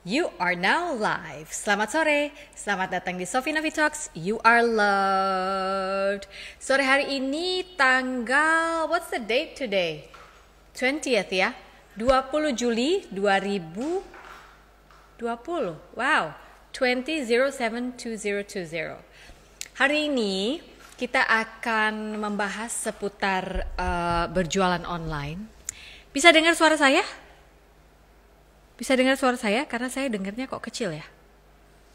You are now live. Selamat sore, selamat datang di Sophie Navi Talks. You are loved. Sore hari ini tanggal, what's the date today? 20th ya, 20 Juli 2020. Wow, 20072020. Hari ini kita akan membahas seputar berjualan online. Bisa dengar suara saya? Bisa dengar suara saya? Karena saya dengarnya kok kecil ya.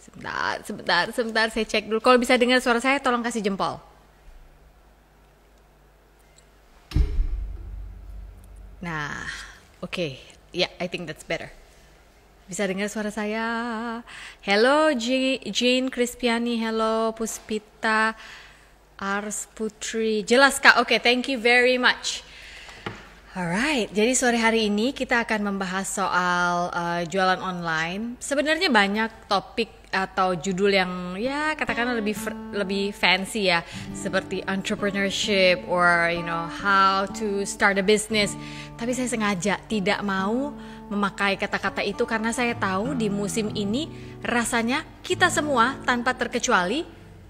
Sebentar, saya cek dulu. Kalau bisa dengar suara saya, tolong kasih jempol. Nah, oke. Yeah, I think that's better. Bisa dengar suara saya? Hello Jean Crispiani, hello Puspita, Ars Putri. Jelas Kak? Oke, thank you very much. Alright, jadi sore hari ini kita akan membahas soal jualan online. Sebenarnya banyak topik atau judul yang ya katakanlah lebih fancy ya, seperti entrepreneurship or how to start a business. Tapi saya sengaja tidak mau memakai kata-kata itu karena saya tahu di musim ini rasanya kita semua tanpa terkecuali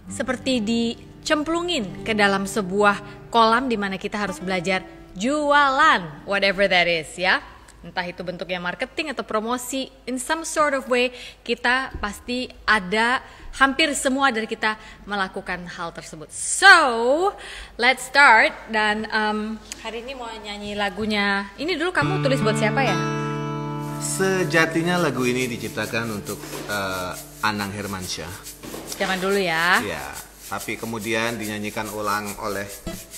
seperti dicemplungin ke dalam sebuah kolam di mana kita harus belajar jualan, whatever that is ya. Entah itu bentuknya marketing atau promosi, in some sort of way kita pasti ada, hampir semua dari kita melakukan hal tersebut. So, let's start. Dan hari ini mau nyanyi lagunya. Ini dulu kamu tulis buat siapa ya? Sejatinya lagu ini diciptakan untuk Anang Hermansyah. Jangan dulu ya. Ya, tapi kemudian dinyanyikan ulang oleh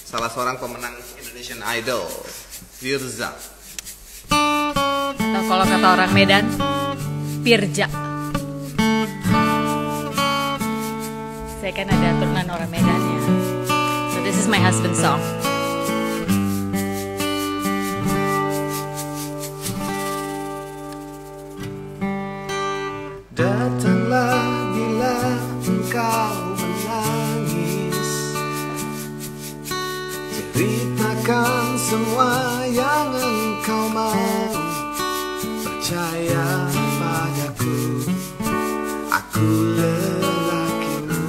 salah seorang pemenang Indonesian Idol, Firza. Atau kalau kata orang Medan, Pirja. Saya kan ada turunan orang Medannya. So this is my husband's song. Datanglah bila engkau menangis, ceritakan semua yang engkau mau. Percaya padaku, aku lelakimu.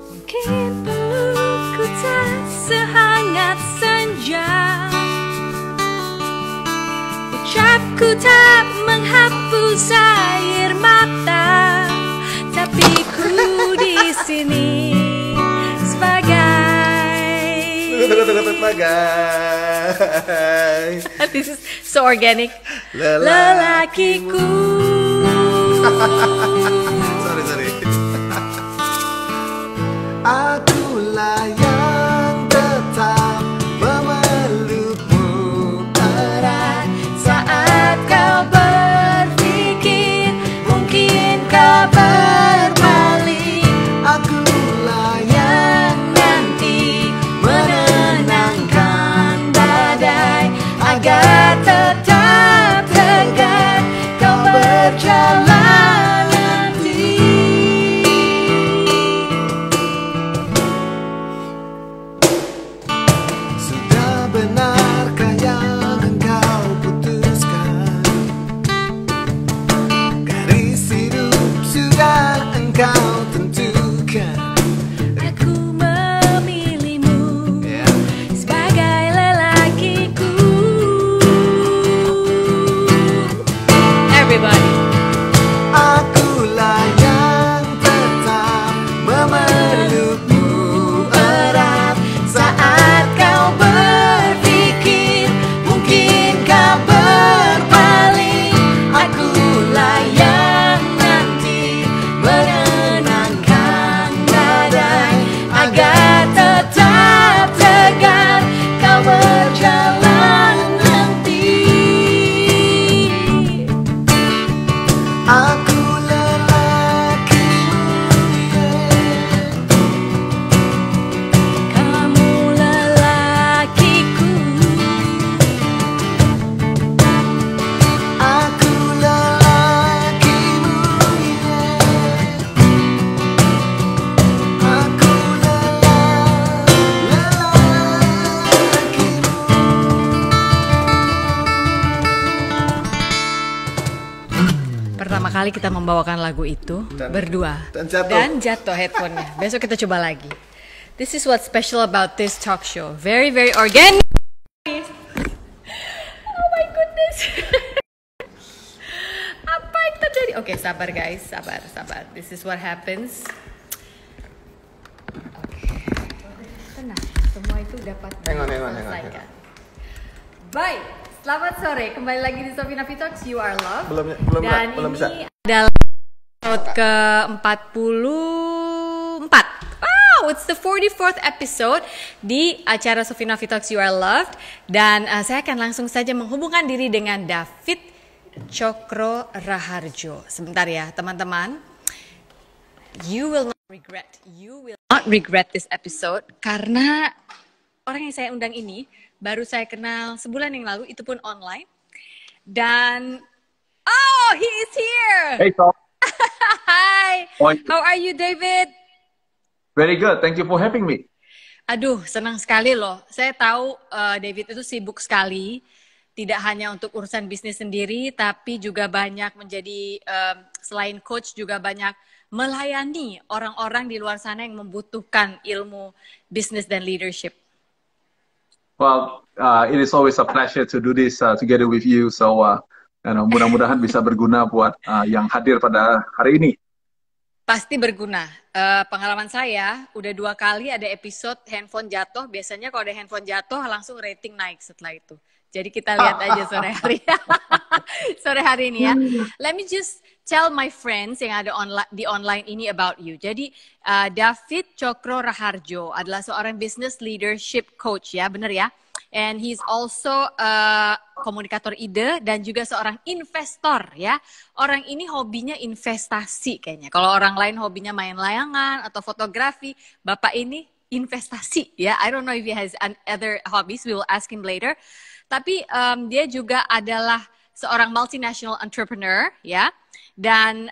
Mungkin pelukku tak sehangat senja, ucapku tak menghapus air mata, tapi ku di sini sebagai This is so organic. Lelakiku. Sorry. Akulah yang tetap memelukmu Erat saat kau berpikir mungkin kau berbalik. Akulah Yang nanti menenangkan badai agar tetap tegak kau berjalan nanti. kali kita membawakan lagu itu berdua dan jatuh headphone-nya. Besok kita coba lagi. This is what's special about this talk show. Very, very organic. Oh my goodness. Apa yang terjadi? Oke, sabar guys, sabar. This is what happens. Tenang, semua itu dapat diselesaikan. Baik, selamat sore. Kembali lagi di Sofi Nafi Talks, You Are Love. Belum bisa. Adalah episode ke-44. Wow, it's the 44th episode di acara Sofi Nafi Talks, You Are Loved. Dan saya akan langsung saja menghubungkan diri dengan David Cokro Raharjo. Sebentar ya, teman-teman. You will not regret this episode karena orang yang saya undang ini baru saya kenal sebulan yang lalu, itu pun online. Dan he is here. Hey, Tom. Hi. How are you, David? Very good. Thank you for having me. Aduh, senang sekali loh. Saya tahu David itu sibuk sekali. Tidak hanya untuk urusan bisnis sendiri, tapi juga banyak menjadi, selain coach, juga banyak melayani orang-orang di luar sana yang membutuhkan ilmu bisnis dan leadership. Well, it is always a pleasure to do this together with you. So, mudah-mudahan bisa berguna buat yang hadir pada hari ini. Pasti berguna. Pengalaman saya, udah 2 kali ada episode handphone jatuh. Biasanya kalau ada handphone jatuh, langsung rating naik setelah itu. Jadi kita lihat aja sore hari ini ya. Let me just tell my friends yang ada di online ini about you. Jadi David Cokro Raharjo adalah seorang business leadership coach ya, benar ya. And he's also komunikator ide dan juga seorang investor ya. Orang ini hobinya investasi kayaknya. Kalau orang lain hobinya main layangan atau fotografi, Bapak ini investasi ya. I don't know if he has other hobbies. We will ask him later. Tapi dia juga adalah seorang multinational entrepreneur ya, dan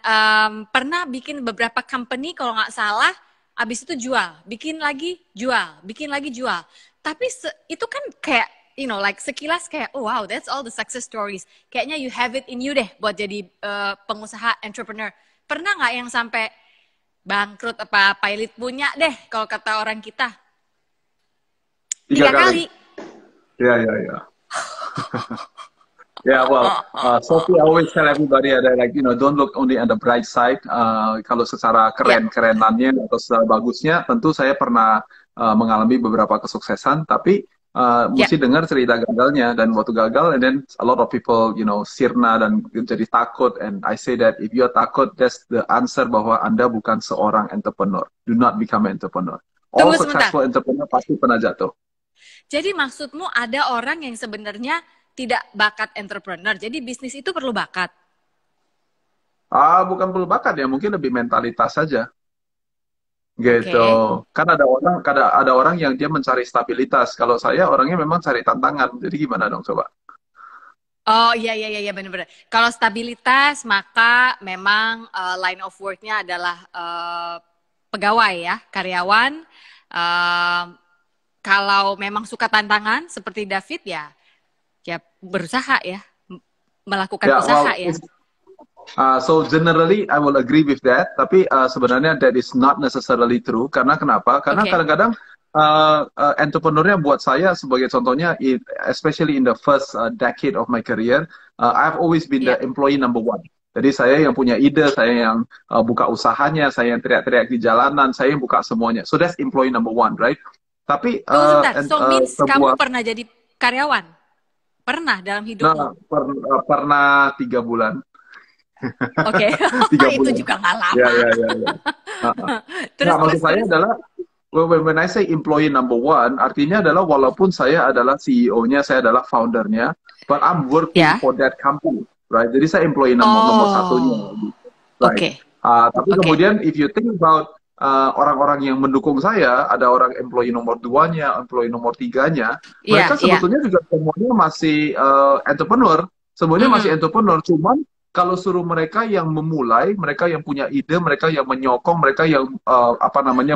pernah bikin beberapa company kalau nggak salah, abis itu bikin lagi jual. Tapi itu kan kayak, like sekilas kayak, oh wow, that's all the success stories. Kayaknya you have it in you deh buat jadi pengusaha entrepreneur. Pernah nggak yang sampai bangkrut apa pilot punya deh kalau kata orang kita? 3 kali. Ya. Yeah, well, Sophie always tell everybody that don't look only on the bright side. Kalau secara keren-kerenannya atau secara bagusnya, tentu saya pernah mengalami beberapa kesuksesan, tapi mesti dengar cerita gagalnya. Dan waktu gagal, and then a lot of people, sirna dan jadi takut. And I say that if you're takut, that's the answer bahwa Anda bukan seorang entrepreneur. Do not become an entrepreneur. All successful entrepreneur pasti pernah jatuh. Jadi maksudmu ada orang yang sebenarnya tidak bakat entrepreneur. Jadi bisnis itu perlu bakat? Bukan perlu bakat ya, mungkin lebih mentalitas saja. Gitu. Kan ada orang yang dia mencari stabilitas. Kalau saya orangnya memang cari tantangan. Jadi gimana dong coba? Oh iya benar-benar. Kalau stabilitas maka memang line of work-nya adalah pegawai ya, karyawan. Kalau memang suka tantangan seperti David ya berusaha ya, melakukan usaha ya. So generally I will agree with that, tapi sebenarnya that is not necessarily true. Karena kenapa? Karena kadang-kadang entrepreneurnya buat saya sebagai contohnya, especially in the first decade of my career, I've always been the employee number 1. Jadi saya yang punya ide, saya yang buka usahanya, saya yang teriak-teriak di jalanan, saya yang buka semuanya. So that's employee number 1, right? Tapi means kamu pernah jadi karyawan? Pernah dalam hidupmu? Pernah 3 bulan. Oke. Itu juga nggak lama. Ya. Terus maksud saya adalah when I say employee number 1, artinya adalah walaupun saya adalah CEO-nya, saya adalah founder-nya, but I'm working for that company, right? Jadi saya employee nomor 1-nya. Right? Tapi kemudian if you think about orang-orang yang mendukung saya, ada orang employee nomor 2-nya, employee nomor 3-nya, mereka sebetulnya juga semuanya masih entrepreneur, semuanya masih entrepreneur, cuman kalau suruh mereka yang memulai, mereka yang punya ide, mereka yang menyokong, mereka yang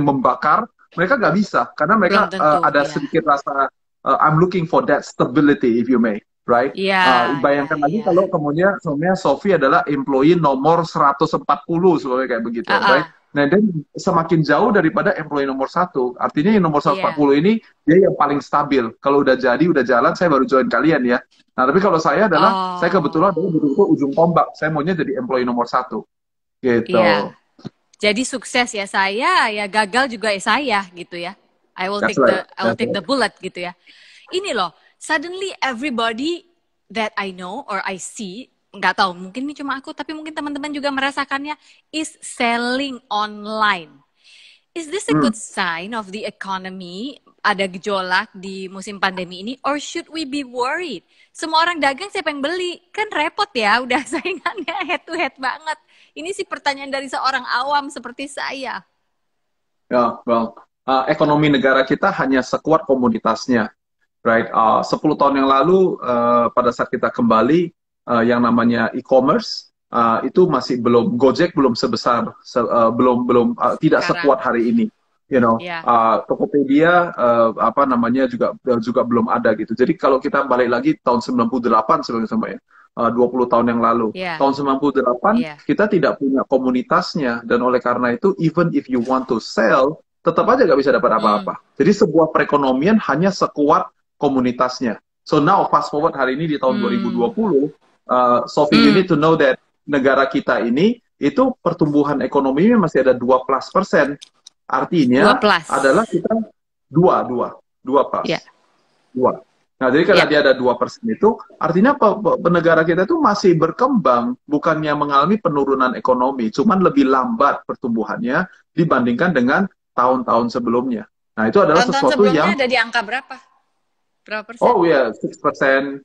membakar, mereka nggak bisa, karena mereka ada sedikit rasa I'm looking for that stability, if you may. right? Iya, iya, Bayangkan lagi iya. kalau kemudian Sophie adalah employee nomor 140, sebenarnya kayak begitu, right? Ah, Nah, dan semakin jauh daripada employee nomor satu. Artinya yang nomor iya. 140 ini dia yang paling stabil. Kalau udah jadi, udah jalan, saya baru join kalian ya. Nah, tapi kalau saya kebetulan adalah Oh, betul-betul ujung tombak. Saya maunya jadi employee nomor satu. iya. Gitu. Jadi sukses ya saya, ya gagal juga ya saya gitu ya. That's right. I will That's take right. the bullet gitu ya. Ini loh, suddenly everybody that I know or I see, nggak tahu, mungkin ini cuma aku, tapi mungkin teman-teman juga merasakannya, is selling online. Is this a Hmm. good sign of the economy? Ada gejolak di musim pandemi ini, or should we be worried? Semua orang dagang siapa yang beli? Kan repot ya, udah saingannya head to head banget. Ini sih pertanyaan dari seorang awam seperti saya. Ya, ekonomi negara kita hanya sekuat komunitasnya, right? 10 tahun yang lalu, pada saat kita kembali, yang namanya e-commerce, itu masih belum, Gojek belum sebesar, tidak Sekarang, sekuat hari ini. You know, ya, Tokopedia, apa namanya juga belum ada gitu. Jadi kalau kita balik lagi tahun 98 sebenarnya sama ya, 20 tahun yang lalu. ya, Tahun 98 ya. kita tidak punya komunitasnya, dan oleh karena itu even if you want to sell, tetap aja nggak bisa dapat Hmm, apa-apa. Jadi sebuah perekonomian hanya sekuat komunitasnya. So now fast forward hari ini di tahun hmm, 2020, Sophie, you hmm. need to know that negara kita ini itu pertumbuhan ekonominya masih ada 2+%. 2 Artinya plus. adalah kita dua, dua, dua plus, Ya, dua. Nah, jadi karena ya. dia ada 2% itu, artinya negara kita itu masih berkembang, bukannya mengalami penurunan ekonomi, cuman lebih lambat pertumbuhannya dibandingkan dengan tahun-tahun sebelumnya. Nah, itu adalah Tahun-tahun sesuatu sebelumnya yang, ada di angka berapa? Berapa persen? oh ya, 6%. 6%.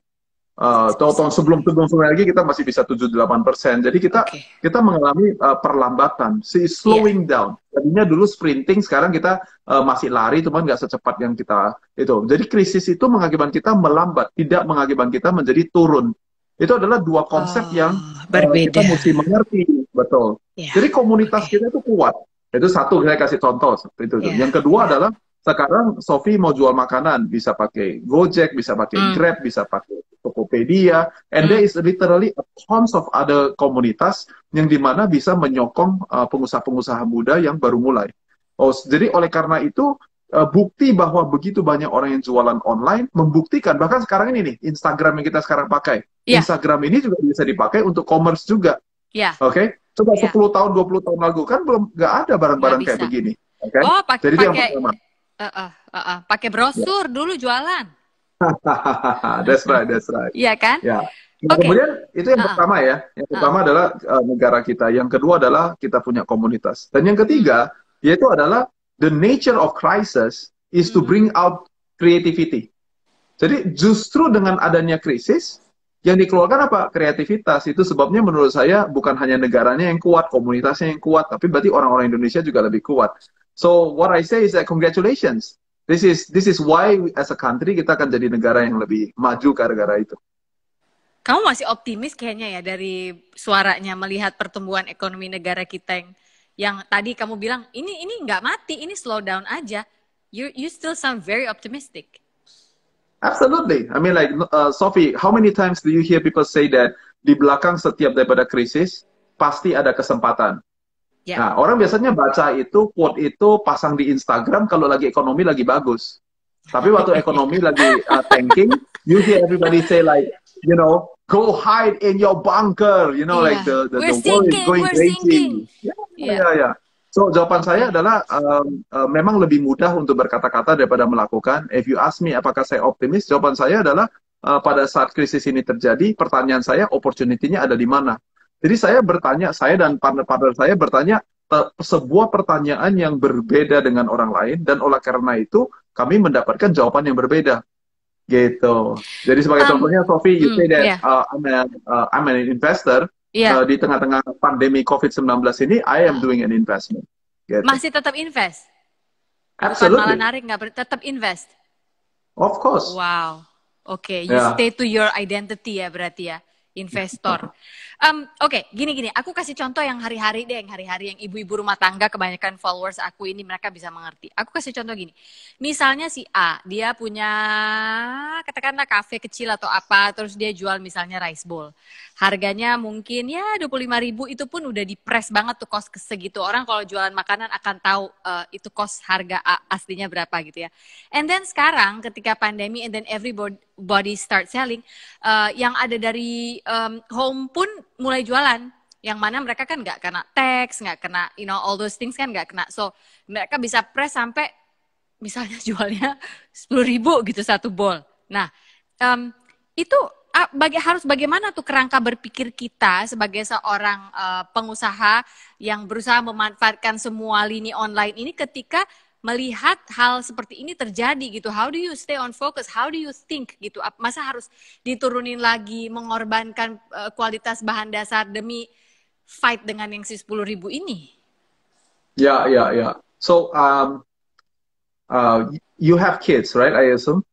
Tahun sebelum lagi kita masih bisa 7-8%. Jadi Oke. kita mengalami perlambatan, Iya. slowing down. Tadinya dulu sprinting, sekarang kita masih lari, cuman nggak secepat yang kita itu. Jadi krisis itu mengakibatkan kita melambat, tidak mengakibatkan kita menjadi turun. Itu adalah dua konsep yang kita Berbeda. mesti mengerti, betul. Ya, Jadi komunitas oke. kita itu kuat. Itu satu, saya kasih contoh seperti itu. Ya, Yang kedua ya. adalah sekarang Sophie mau jual makanan, bisa pakai Gojek, bisa pakai Hmm, Grab, bisa pakai Tokopedia, and there hmm. is literally a tons of other komunitas yang dimana bisa menyokong pengusaha-pengusaha muda yang baru mulai. Jadi oleh karena itu, bukti bahwa begitu banyak orang yang jualan online membuktikan, bahkan sekarang ini nih Instagram yang kita sekarang pakai, Ya, Instagram ini juga bisa dipakai untuk commerce juga. ya, Oke, coba ya. 10 tahun, 20 tahun lalu kan belum, nggak ada Nggak barang-barang kayak bisa. begini. Oke, Oh, jadi itu yang pakai pertama. pakai Ya. brosur dulu jualan. That's right, that's right. Iya kan? Ya. Nah, Oke. kemudian itu yang Uh-uh, pertama ya. Yang uh-uh. pertama adalah negara kita. Yang kedua adalah kita punya komunitas. Dan yang Hmm, ketiga yaitu adalah the nature of crisis is to hmm. bring out creativity. Jadi justru dengan adanya krisis yang dikeluarkan apa? Kreativitas. Itu sebabnya menurut saya bukan hanya negaranya yang kuat, komunitasnya yang kuat, tapi berarti orang-orang Indonesia juga lebih kuat. So what I say is that congratulations. This is why as a country kita akan jadi negara yang lebih maju gara-gara itu. Kamu masih optimis kayaknya ya dari suaranya melihat pertumbuhan ekonomi negara kita yang tadi kamu bilang ini nggak mati, ini slow down aja. You still sound very optimistic. Absolutely. I mean, like, Sophie, how many times do you hear people say that di belakang setiap daripada krisis pasti ada kesempatan? Ya. Nah, orang biasanya baca itu, quote itu, pasang di Instagram kalau lagi ekonomi lagi bagus. Tapi waktu ekonomi lagi tanking, you hear everybody say like, you know, go hide in your bunker. You know, Iya. like the We're world is sinking, going we're crazy. sinking. Ya, Iya. ya, ya. So, jawaban saya Oke. adalah memang lebih mudah untuk berkata-kata daripada melakukan. If you ask me apakah saya optimis, jawaban saya adalah pada saat krisis ini terjadi, pertanyaan saya opportunity-nya ada di mana. Jadi saya bertanya, saya dan partner-partner saya bertanya sebuah pertanyaan yang berbeda dengan orang lain, dan oleh karena itu kami mendapatkan jawaban yang berbeda. Gitu. Jadi sebagai contohnya, Sophie, you say that Yeah. I'm an investor. Iya. Di tengah-tengah pandemi COVID-19 ini, I am doing an investment. Gitu. Masih tetap invest. Bukan malah Absolutely. narik, tetap invest. Of course. Wow. Oke, you Ya. stay to your identity ya berarti ya. investor. Oke, gini. Aku kasih contoh yang hari-hari deh, yang ibu-ibu rumah tangga kebanyakan followers aku ini mereka bisa mengerti. Aku kasih contoh gini. Misalnya si A, dia punya katakanlah kafe kecil atau apa, terus dia jual misalnya rice bowl. Harganya mungkin ya 25.000, itu pun udah di-press banget tuh cost segitu. Orang kalau jualan makanan akan tahu itu cost harga aslinya berapa gitu ya. And then sekarang ketika pandemi and then everybody start selling, yang ada dari home pun mulai jualan, yang mana mereka kan nggak kena tax, nggak kena all those things kan nggak kena, so mereka bisa press sampai misalnya jualnya 10.000 gitu satu bowl. Nah itu harus bagaimana tuh kerangka berpikir kita sebagai seorang pengusaha yang berusaha memanfaatkan semua lini online ini ketika melihat hal seperti ini terjadi gitu. How do you stay on focus? How do you think gitu? Masa harus diturunin lagi, mengorbankan kualitas bahan dasar demi fight dengan yang si 10.000 ini? Ya. So, you have kids, right? I assume.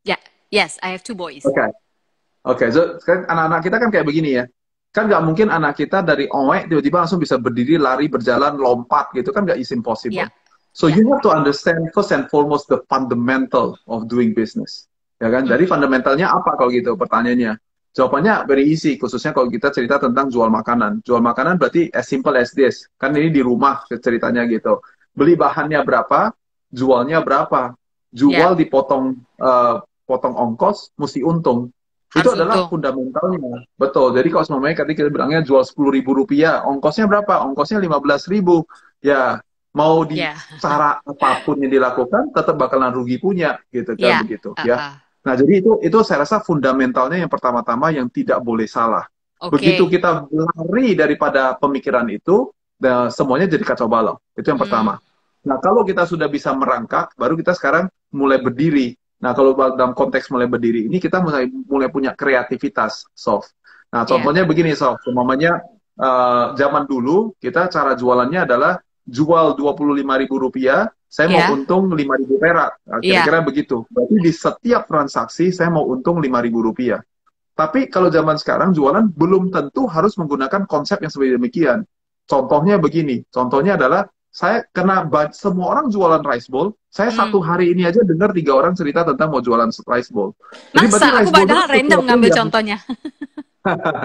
Yeah. Yes, I have 2 boys. Okay. So, kan anak-anak kita kan kayak begini ya. Kan nggak mungkin anak kita dari owek tiba-tiba langsung bisa berdiri, lari, berjalan, lompat gitu kan nggak impossible. Yeah. So you have to understand first and foremost the fundamental of doing business, ya kan? Jadi fundamentalnya apa kalau gitu pertanyaannya? Jawabannya very easy, khususnya kalau kita cerita tentang jual makanan. Jual makanan berarti as simple as this, kan ini di rumah ceritanya gitu. Beli bahannya berapa, jualnya berapa, jual dipotong potong ongkos, mesti untung. Itu adalah fundamentalnya, betul. Jadi kalau semuanya kita bilangnya jual 10.000 rupiah, ongkosnya berapa? Ongkosnya 15.000, ya. Mau di cara apapun yang dilakukan tetap bakalan rugi punya gitu kan begitu ya. Nah jadi itu saya rasa fundamentalnya yang pertama-tama yang tidak boleh salah. Begitu kita lari daripada pemikiran itu, semuanya jadi kacau balau. Itu yang pertama. Nah kalau kita sudah bisa merangkak, baru kita sekarang mulai berdiri. Nah kalau dalam konteks mulai berdiri ini kita mulai punya kreativitas, Sof. Nah contohnya begini, Sof. Umpamanya zaman dulu kita cara jualannya adalah jual 25.000 rupiah, saya mau untung 5.000 perak. Nah, kira-kira begitu. Berarti di setiap transaksi saya mau untung 5.000 rupiah. Tapi kalau zaman sekarang jualan belum tentu harus menggunakan konsep yang seperti demikian. Contohnya begini. Contohnya adalah saya semua orang jualan rice bowl. Saya satu hari ini aja dengar 3 orang cerita tentang mau jualan rice bowl. Jadi masa? Aku padahal random ngambil contohnya.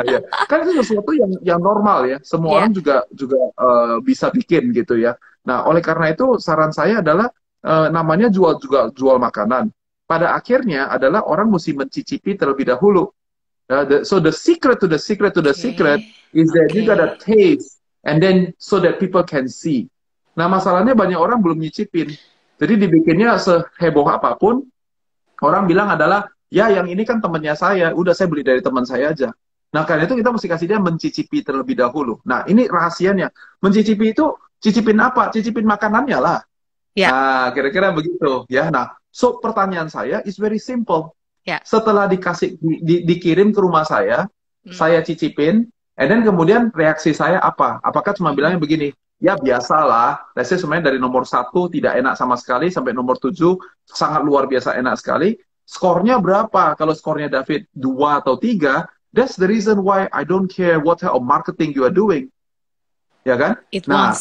Ya. Kan itu sesuatu yang normal ya, semua orang juga bisa bikin gitu ya. Nah oleh karena itu saran saya adalah namanya jual makanan. Pada akhirnya adalah orang mesti mencicipi terlebih dahulu. So the secret to the secret is that you gotta taste and then so that people can see. Nah masalahnya banyak orang belum nyicipin. Jadi dibikinnya seheboh apapun, orang bilang adalah ya yang ini kan temannya saya, udah saya beli dari teman saya aja. Nah, karena itu kita mesti kasih dia mencicipi terlebih dahulu. Nah, ini rahasianya. Mencicipi itu, cicipin apa? Cicipin makanannya lah. Nah, kira-kira begitu. Ya, nah, so pertanyaan saya is very simple. Setelah dikirim ke rumah saya cicipin, and then kemudian reaksi saya apa? Apakah cuma bilangnya begini, ya biasalah, let's say sebenarnya dari nomor 1 tidak enak sama sekali, sampai nomor 7 sangat luar biasa enak sekali. Skornya berapa? Kalau skornya David 2 atau 3, that's the reason why I don't care what type of marketing you are doing. Ya kan? It won't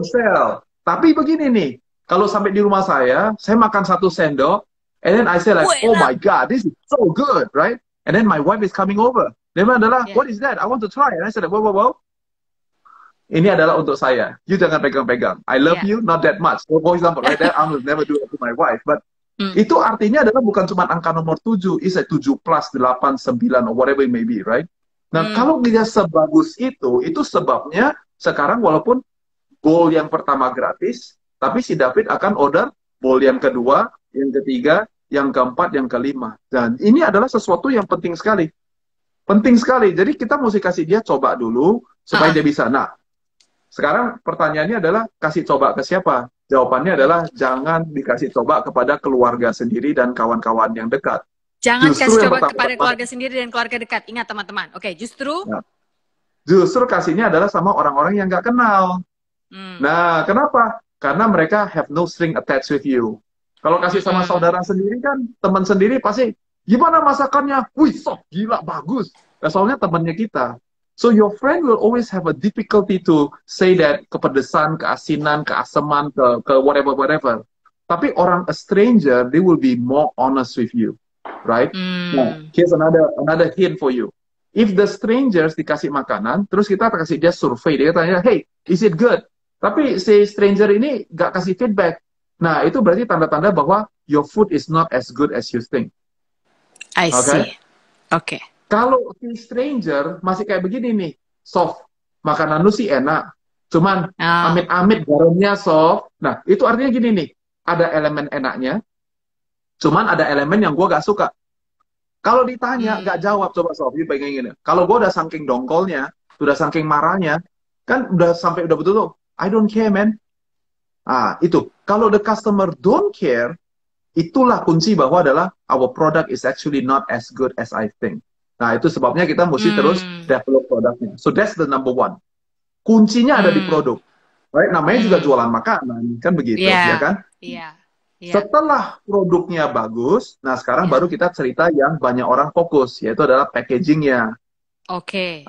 sell. Tapi begini nih, kalau sampai di rumah saya makan 1 sendok, and then I say like, oh my God, this is so good, right? And then my wife is coming over. Dia adalah, what is that? I want to try. And I said, wow. Ini adalah untuk saya. You jangan pegang-pegang. I love you, not that much. For example, right? That I will never do it to my wife. But itu artinya adalah bukan cuma angka nomor 7, it's a 7 plus, 8, 9, or whatever it may be, right? Nah, kalau dia sebagus itu sebabnya sekarang walaupun bowl yang pertama gratis, tapi si David akan order bowl yang kedua, yang ketiga, yang keempat, yang kelima. Dan ini adalah sesuatu yang penting sekali. Penting sekali. Jadi kita mesti kasih dia coba dulu, supaya dia bisa. Nah, sekarang pertanyaannya adalah kasih coba ke siapa? Jawabannya adalah jangan dikasih coba kepada keluarga sendiri dan kawan-kawan yang dekat. Jangan kasih coba kepada keluarga sendiri dan keluarga dekat. Ingat teman-teman. Oke, justru kasihnya adalah sama orang-orang yang nggak kenal. Nah, kenapa? Karena mereka have no string attached with you. Kalau kasih sama saudara sendiri kan, teman sendiri pasti, gimana masakannya? Wih, sok gila, bagus. Nah, soalnya temannya kita. So your friend will always have a difficulty to say that kepedesan, keasinan, keaseman, ke whatever whatever. Tapi orang a stranger, they will be more honest with you, right? Nah, here's another hint for you. If the strangers dikasih makanan, terus kita kasih dia survei, dia tanya, hey, is it good? Tapi si stranger ini gak kasih feedback. Nah, itu berarti tanda-tanda bahwa your food is not as good as you think. I see. Oke. Kalau si stranger masih kayak begini nih, soft, makanan lu sih enak, cuman amit-amit garamnya soft. Nah, itu artinya gini nih, ada elemen enaknya, cuman ada elemen yang gue gak suka. Kalau ditanya, gak jawab, coba soft, you pengen gini. Kalau gue udah saking dongkolnya, udah saking marahnya, kan udah sampai udah betul-betul, I don't care, man. Itu. Kalau the customer don't care, itulah kunci bahwa adalah our product is actually not as good as I think. Nah, itu sebabnya kita mesti terus develop produknya. So that's the number one. Kuncinya ada di produk. Right? Namanya juga jualan makanan, kan begitu, ya kan? Yeah. Setelah produknya bagus, nah sekarang baru kita cerita yang banyak orang fokus, yaitu adalah packagingnya. Oke.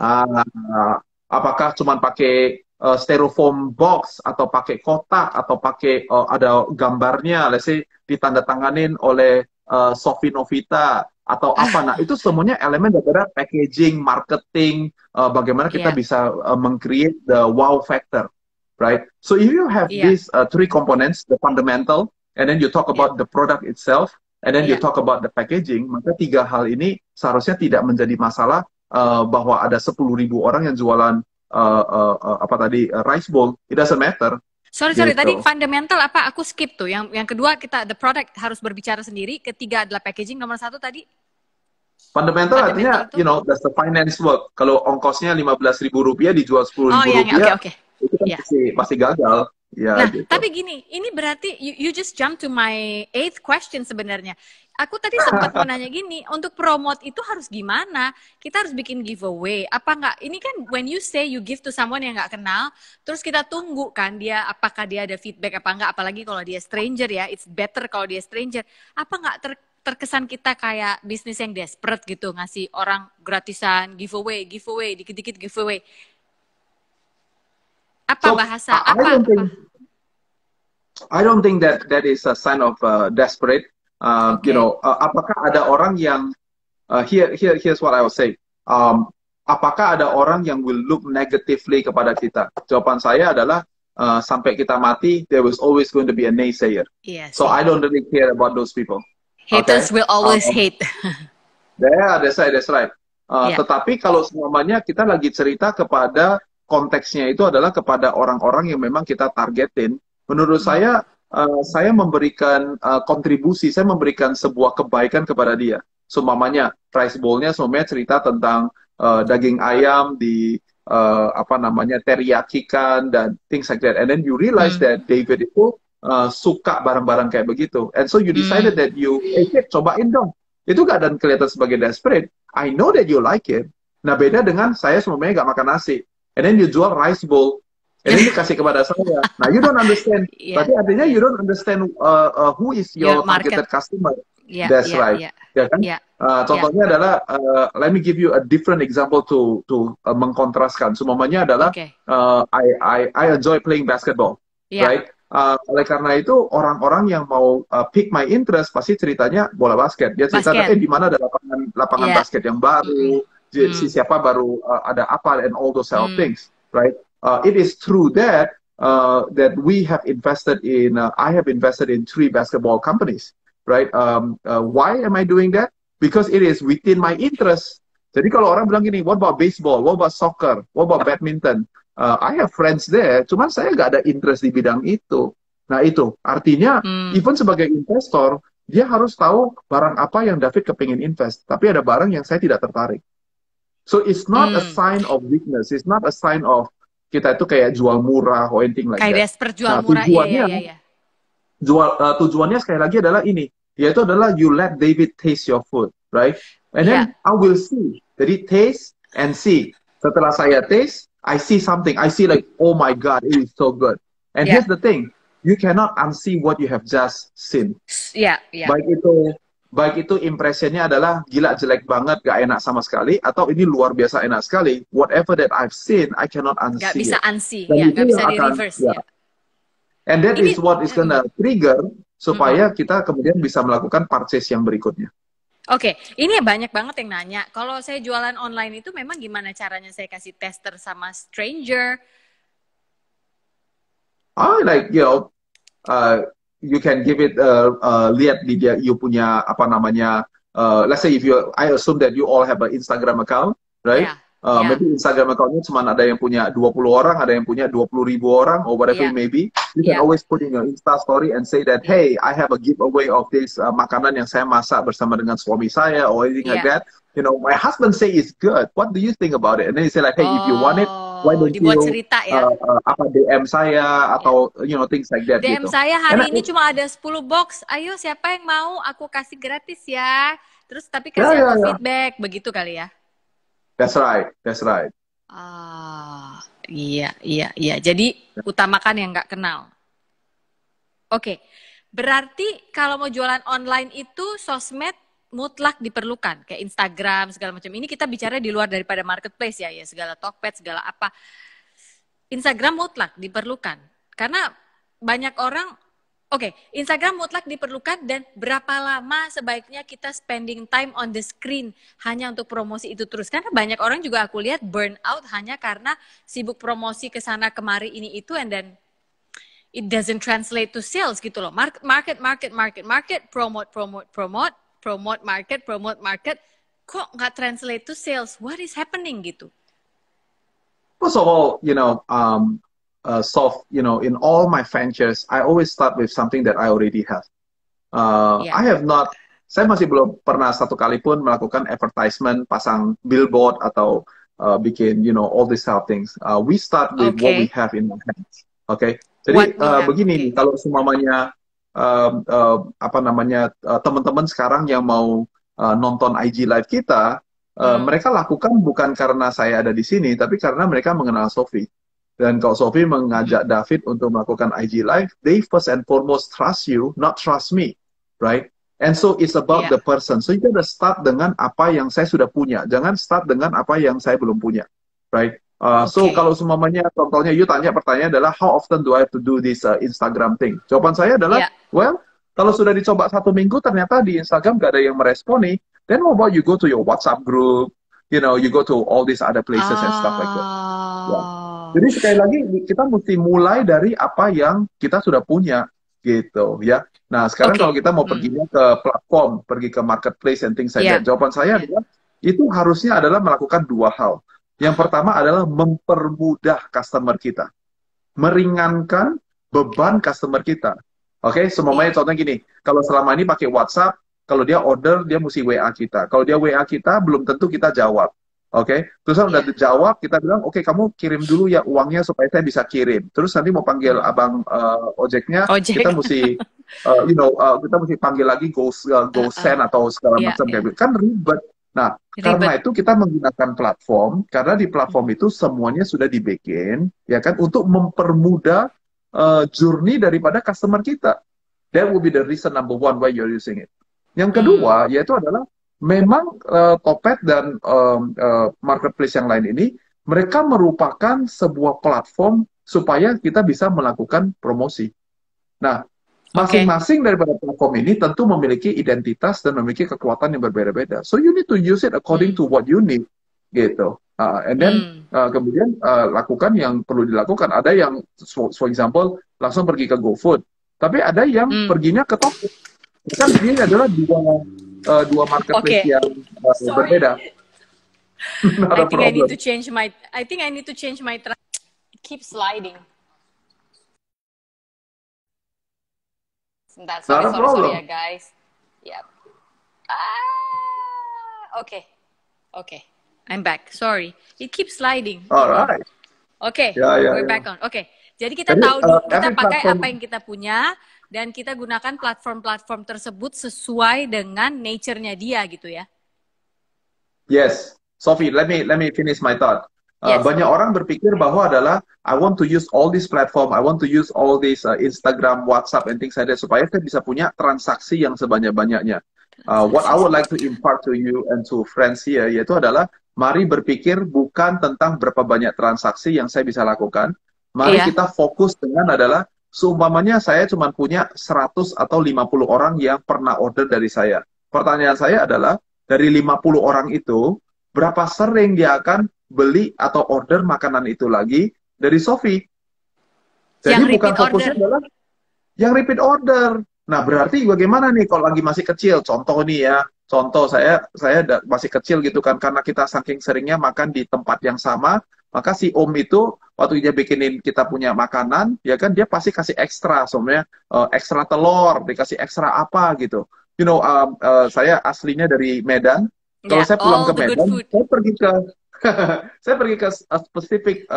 Apakah cuma pakai styrofoam box atau pakai kotak atau pakai ada gambarnya, let's say ditandatanganin oleh Sofi Novita atau apa? Nah, itu semuanya elemen daripada packaging, marketing, bagaimana kita bisa meng-create the wow factor, right? So if you have these three components, the fundamental, and then you talk about the product itself, and then you talk about the packaging, maka tiga hal ini seharusnya tidak menjadi masalah bahwa ada 10.000 orang yang jualan rice bowl, it doesn't matter. Sorry, gitu. tadi fundamental apa? Aku skip tuh. Yang kedua kita the product harus berbicara sendiri. Ketiga adalah packaging. Nomor satu tadi. Fundamental artinya, you know, that's the finance work. Kalau ongkosnya Rp15.000 dijual Rp10.000, itu kan pasti gagal. Ya, nah, gitu. tapi gini, ini berarti you just jump to my 8th question sebenarnya. Aku tadi sempat mau nanya gini, untuk promote itu harus gimana? Kita harus bikin giveaway, apa enggak? Ini kan when you say you give to someone yang nggak kenal, terus kita tunggu kan dia, apakah dia ada feedback apa enggak? Apalagi kalau dia stranger ya, it's better kalau dia stranger. Apa enggak terkesan kita kayak bisnis yang desperate gitu, ngasih orang gratisan, giveaway, dikit-dikit giveaway. Apa bahasa I don't think that is a sign of desperate. You know, apakah ada orang yang here's what I will say. Apakah ada orang yang will look negatively kepada kita? Jawaban saya adalah sampai kita mati, there was always going to be a naysayer. So I don't really care about those people. Haters will always hate. That's right. Tetapi kalau semuanya kita lagi cerita kepada konteksnya itu adalah kepada orang-orang yang memang kita targetin. Menurut saya memberikan kontribusi, saya memberikan sebuah kebaikan kepada dia. Seumpamanya rice bowl-nya semuanya cerita tentang daging ayam di teriyakikan dan things like that. And then you realize that David itu suka barang-barang kayak begitu. And so you decided that cobain dong. Itu gak dan kelihatan sebagai desperate. I know that you like it. Nah, beda dengan saya semuanya gak makan nasi. And then you jual rice bowl, and then you kasih kepada saya. Nah, you don't understand. Berarti artinya you don't understand who is your targeted customer. That's right. Ya kan? Contohnya adalah, let me give you a different example to mengkontraskan. Semuanya adalah, I enjoy playing basketball, right? Oleh karena itu orang-orang yang mau pick my interest pasti ceritanya bola basket. Dia cerita, di mana ada lapangan basket yang baru. Si siapa baru ada apa and all those things, right? It is true that we have invested in. I have invested in 3 basketball companies, right? Why am I doing that? Because it is within my interest. Jadi kalau orang bilang gini, what about baseball? What about soccer? What about badminton? I have friends there, cuman saya nggak ada interest di bidang itu. Nah itu artinya, even sebagai investor, dia harus tahu barang apa yang David kepingin invest. Tapi ada barang yang saya tidak tertarik. So it's not a sign of weakness. It's not a sign of kita itu kayak jual murah or anything like that. Kayak desperate jual murah. Tujuannya sekali lagi adalah ini, yaitu adalah you let David taste your food, right? And then I will see. Jadi taste and see. Setelah saya taste, I see something. I see like, oh my God, it is so good. And here's the thing, you cannot unsee what you have just seen. Baik itu baik itu impressionnya adalah gila jelek banget, gak enak sama sekali, atau ini luar biasa enak sekali, whatever that I've seen, I cannot Nggak unsee bisa it. unsee, Dan ya, itu nggak bisa yang di akan, reverse, ya. ya. And that Ini, is what is gonna trigger supaya kita kemudian bisa melakukan purchase yang berikutnya. Oke, ini banyak banget yang nanya. Kalau saya jualan online itu memang gimana caranya saya kasih tester sama stranger? Like you can give it lihat di dia you punya apa namanya let's say if you I assume that you all have an Instagram account, right? Yeah, yeah, Maybe Instagram accountnya cuma ada yang punya 20 orang, ada yang punya 20.000 orang, or whatever yeah, it may be. You can yeah, always put in your Insta story and say that, hey, I have a giveaway of this makanan yang saya masak bersama dengan suami saya, or anything like yeah. that. You know, my husband say it's good. What do you think about it? And then you say like, hey, if you want it, why don't dibuat you cerita ya. apa DM saya atau you know things like that DM gitu. saya hari ini cuma ada 10 box. Ayo siapa yang mau aku kasih gratis ya. Terus tapi kasih aku feedback begitu kali ya. That's right, that's right. Iya. Jadi utamakan yang nggak kenal. Oke, berarti kalau mau jualan online itu sosmed mutlak diperlukan, kayak Instagram segala macam. Ini kita bicara di luar daripada marketplace ya, segala Tokped segala apa. Instagram mutlak diperlukan karena banyak orang. Oke, Instagram mutlak diperlukan dan berapa lama sebaiknya kita spending time on the screen hanya untuk promosi itu terus? Karena banyak orang juga aku lihat burn out hanya karena sibuk promosi ke sana kemari ini itu, and then it doesn't translate to sales gitu loh. Market, promote, market, kok nggak translate to sales? What is happening gitu? First of all, you know, in all my ventures, I always start with something that I already have. I have not, saya masih belum pernah satu kali pun melakukan advertisement, pasang billboard atau bikin, you know, all these kind of things. We start with what we have in our hands. Okay, jadi begini, kalau semuanya teman-teman sekarang yang mau nonton IG live kita, mereka lakukan bukan karena saya ada di sini, tapi karena mereka mengenal Sophie. Dan kalau Sophie mengajak David untuk melakukan IG Live, they first and foremost trust you, not trust me, right? And so it's about the person. So you gotta start dengan apa yang saya sudah punya. Jangan start dengan apa yang saya belum punya, right? So kalau semuanya, contohnya you tanya pertanyaan adalah, how often do I have to do this Instagram thing? Jawaban saya adalah, well, kalau sudah dicoba 1 minggu, ternyata di Instagram gak ada yang meresponi, then how about you go to your WhatsApp group, you know, you go to all these other places and stuff like that. Jadi sekali lagi kita mesti mulai dari apa yang kita sudah punya gitu ya. Nah sekarang kalau kita mau perginya ke platform, pergi ke marketplace and things like that, jawaban saya adalah itu harusnya adalah melakukan 2 hal. Yang pertama adalah mempermudah customer kita, meringankan beban customer kita. Oke, semuanya contohnya gini, kalau selama ini pakai WhatsApp, kalau dia order dia mesti WA kita. Kalau dia WA kita belum tentu kita jawab. Oke, terus udah dijawab, kita bilang, oke, kamu kirim dulu ya uangnya supaya saya bisa kirim. Terus nanti mau panggil abang ojeknya, kita mesti, kita mesti panggil lagi go send atau segala macam kayak gitu. Kan ribet. Nah, karena itu kita menggunakan platform, karena di platform itu semuanya sudah dibikin, ya kan, untuk mempermudah journey daripada customer kita. That will be the reason number 1 why you're using it. Yang kedua, yaitu adalah memang Tokped dan marketplace yang lain ini, mereka merupakan sebuah platform supaya kita bisa melakukan promosi. Nah, masing-masing daripada platform ini tentu memiliki identitas dan memiliki kekuatan yang berbeda-beda. So you need to use it according to what you need, gitu. And then kemudian lakukan yang perlu dilakukan. Ada yang, for example, langsung pergi ke GoFood. Tapi ada yang perginya ke Tokped. Kan ini adalah dua marketplace yang berbeda. I think I need to change my it keeps sliding. Sorry ya guys. Yep. Okay. I'm back. Sorry. It keeps sliding. Alright. Okay. We're back on. Okay. Jadi kita tahu dulu kita pakai apa yang kita punya. Dan kita gunakan platform-platform tersebut sesuai dengan nature-nya dia gitu ya. Yes, Sophie, let me finish my thought. Banyak orang berpikir bahwa adalah I want to use all this platform, I want to use all this Instagram, WhatsApp, and things like that supaya saya bisa punya transaksi yang sebanyak-banyaknya. What I would like to impart to you and to friends here, yaitu adalah mari berpikir bukan tentang berapa banyak transaksi yang saya bisa lakukan. Mari kita fokus dengan adalah, seumpamanya saya cuma punya 100 atau 50 orang yang pernah order dari saya. Pertanyaan saya adalah, dari 50 orang itu, berapa sering dia akan beli atau order makanan itu lagi dari Sophie? Jadi bukan fokusnya adalah yang repeat order. Nah, berarti bagaimana nih kalau lagi masih kecil? Contoh nih ya, contoh saya masih kecil gitu kan, karena kita saking seringnya makan di tempat yang sama, maka si Om itu waktu dia bikinin kita punya makanan, ya kan dia pasti kasih ekstra, soalnya ekstra telur, dikasih ekstra apa gitu. You know, saya aslinya dari Medan. Kalau saya pulang ke Medan, saya pergi ke spesifik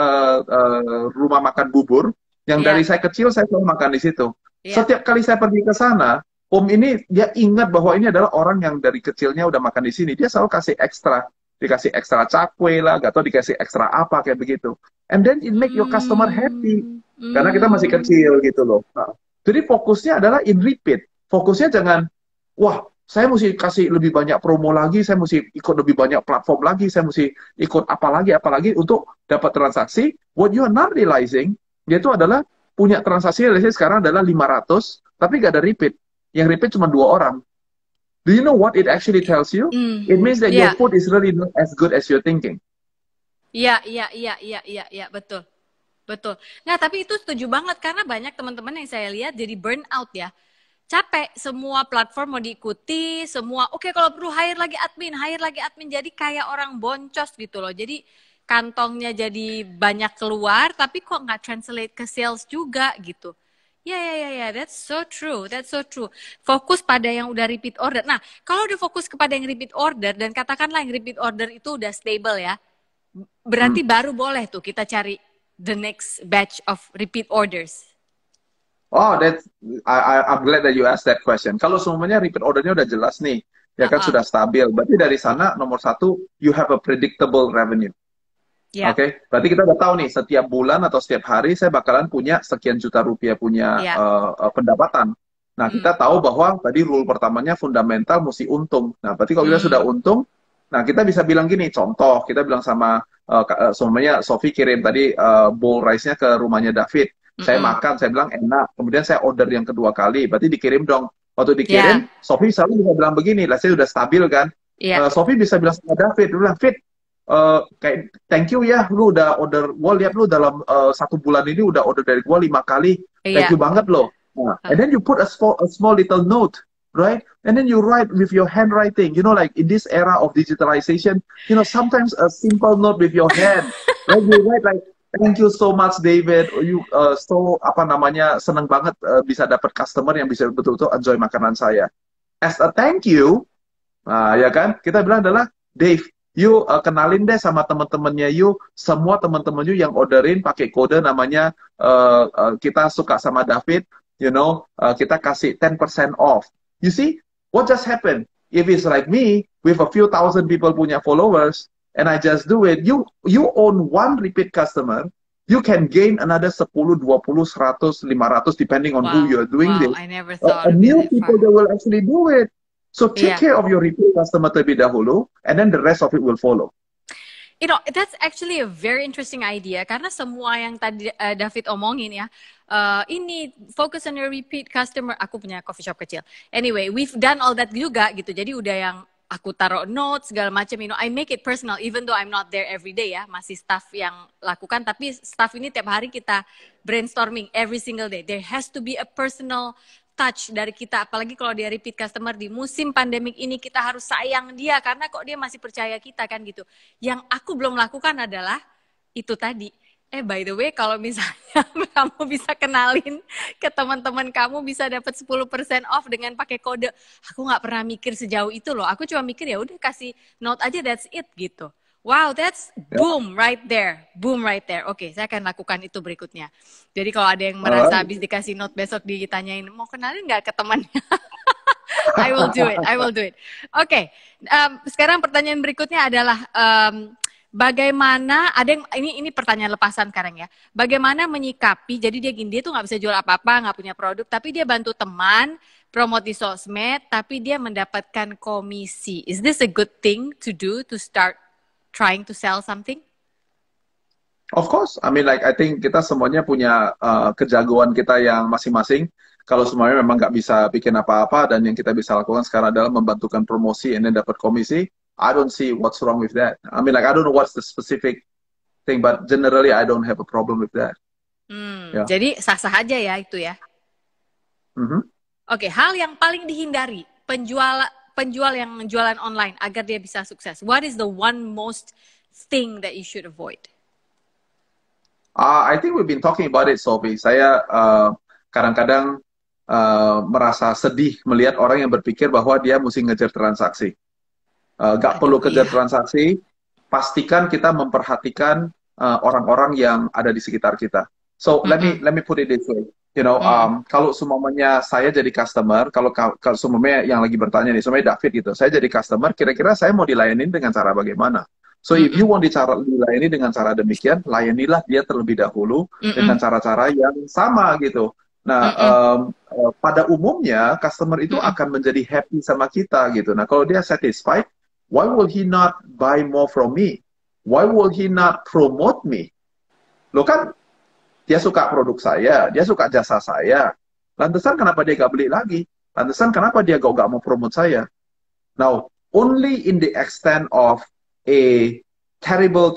rumah makan bubur yang dari saya kecil saya selalu makan di situ. Setiap kali saya pergi ke sana, Om ini dia ingat bahwa ini adalah orang yang dari kecilnya udah makan di sini. Dia selalu kasih ekstra, dikasih ekstra cakwe lah, gak tau dikasih ekstra apa kayak begitu. And then it make your customer happy, karena kita masih kecil gitu loh. Nah, jadi fokusnya adalah in repeat. Fokusnya jangan, wah saya mesti kasih lebih banyak promo lagi, saya mesti ikut lebih banyak platform lagi, saya mesti ikut apalagi untuk dapat transaksi. What you are not realizing, yaitu adalah punya transaksi sekarang adalah 500, tapi gak ada repeat. Yang repeat cuma 2 orang. Do you know what it actually tells you? It means that your food is really not as good as you're thinking. Iya, betul. Betul. Nah, tapi itu setuju banget, karena banyak teman-teman yang saya lihat jadi burn out ya. Capek, semua platform mau diikuti, semua, oke, kalau perlu hire lagi admin, jadi kayak orang boncos gitu loh. Jadi kantongnya jadi banyak keluar, tapi kok nggak translate ke sales juga gitu. Ya, that's so true. Fokus pada yang udah repeat order. Nah, kalau udah fokus kepada yang repeat order, dan katakanlah yang repeat order itu udah stable ya, berarti baru boleh tuh kita cari the next batch of repeat orders. Oh, I'm glad that you asked that question. Kalau semuanya repeat ordernya udah jelas nih, ya kan sudah stabil. Berarti dari sana nomor 1, you have a predictable revenue. Oke, berarti kita udah tahu nih, setiap bulan atau setiap hari saya bakalan punya sekian juta rupiah punya pendapatan. Nah, kita tahu bahwa tadi rule pertamanya fundamental mesti untung. Nah, berarti kalau kita sudah untung, nah kita bisa bilang gini, contoh, kita bilang sama, semuanya Sophie kirim tadi bowl rice-nya ke rumahnya David. Saya makan, saya bilang enak. Kemudian saya order yang kedua kali, berarti dikirim dong. Waktu dikirim, Sophie selalu bisa bilang begini, lah saya udah stabil kan. Sophie bisa bilang sama David, bilang, Fit, kayak thank you ya, lu udah order, gua lihat lu dalam 1 bulan ini udah order dari gua 5 kali, thank you banget loh. Nah, and then you put a small little note, right? And then you write with your handwriting, you know, like in this era of digitalization, you know, sometimes a simple note with your hand, right? You write like, thank you so much David, you seneng banget bisa dapat customer yang bisa betul-betul enjoy makanan saya. As a thank you, ya kan, kita bilang adalah, Dave, you kenalin deh sama teman-temannya you, semua teman-teman you yang orderin pakai kode namanya kita suka sama David, you know, kita kasih 10% off. You see, what just happened? If it's like me, with a few thousand people punya followers, and I just do it, you own one repeat customer, you can gain another 10, 20, 100, 500, depending on who you're doing this. I never thought of new people far. that will actually do it. So take care of your repeat customer terlebih dahulu, and then the rest of it will follow. You know, that's actually a very interesting idea, karena semua yang tadi David omongin ya, ini focus on your repeat customer. Aku punya coffee shop kecil. Anyway, we've done all that juga gitu. Jadi udah yang aku taruh notes segala macam, you know, I make it personal even though I'm not there every day ya, masih staff yang lakukan, tapi staff ini tiap hari kita brainstorming every single day. There has to be a personal touch dari kita, apalagi kalau dia repeat customer di musim pandemik ini, kita harus sayang dia karena kok dia masih percaya kita kan gitu. Yang aku belum lakukan adalah itu tadi. By the way, kalau misalnya kamu bisa kenalin ke teman-teman kamu bisa dapat 10% off dengan pakai kode. Aku nggak pernah mikir sejauh itu loh. Aku cuma mikir ya udah kasih note aja, that's it gitu. Wow, that's boom right there. Boom right there. Oke, saya akan lakukan itu berikutnya. Jadi kalau ada yang merasa habis dikasih note besok ditanyain, mau kenalin nggak ke temannya? I will do it. Oke, sekarang pertanyaan berikutnya adalah bagaimana, ada yang ini pertanyaan lepasan sekarang ya. Bagaimana menyikapi, jadi dia tuh nggak bisa jual apa-apa, nggak punya produk, tapi dia bantu teman promote di sosmed, tapi dia mendapatkan komisi. Is this a good thing to do to start trying to sell something? Of course, I mean like I think kita semuanya punya kejagoan kita yang masing-masing. Kalau semuanya memang nggak bisa bikin apa-apa dan yang kita bisa lakukan sekarang adalah membantukan promosi and then dapat komisi, I don't see what's wrong with that. I mean like I don't know what's the specific thing, but generally I don't have a problem with that. Yeah. Jadi sah-sah aja ya itu ya. Oke, hal yang paling dihindari penjual yang jualan online agar dia bisa sukses. What is the one most thing that you should avoid? I think we've been talking about it, Sophie. Saya kadang-kadang merasa sedih melihat orang yang berpikir bahwa dia mesti ngejar transaksi. Gak perlu kejar transaksi, pastikan kita memperhatikan orang-orang yang ada di sekitar kita. So let me put it this way. You know, kalau semuanya saya jadi customer, kalau semuanya yang lagi bertanya nih, semuanya David gitu, saya jadi customer, kira-kira saya mau dilayani dengan cara bagaimana? So if you want dilayani dengan cara demikian, layanilah dia terlebih dahulu dengan cara-cara yang sama gitu. Nah, pada umumnya customer itu akan menjadi happy sama kita gitu. Nah, kalau dia satisfied, why will he not buy more from me? Why will he not promote me? Lo kan dia suka produk saya, dia suka jasa saya. Lantasan kenapa dia gak beli lagi? Lantasan kenapa dia gak mau promote saya? Now, only in the extent of a terrible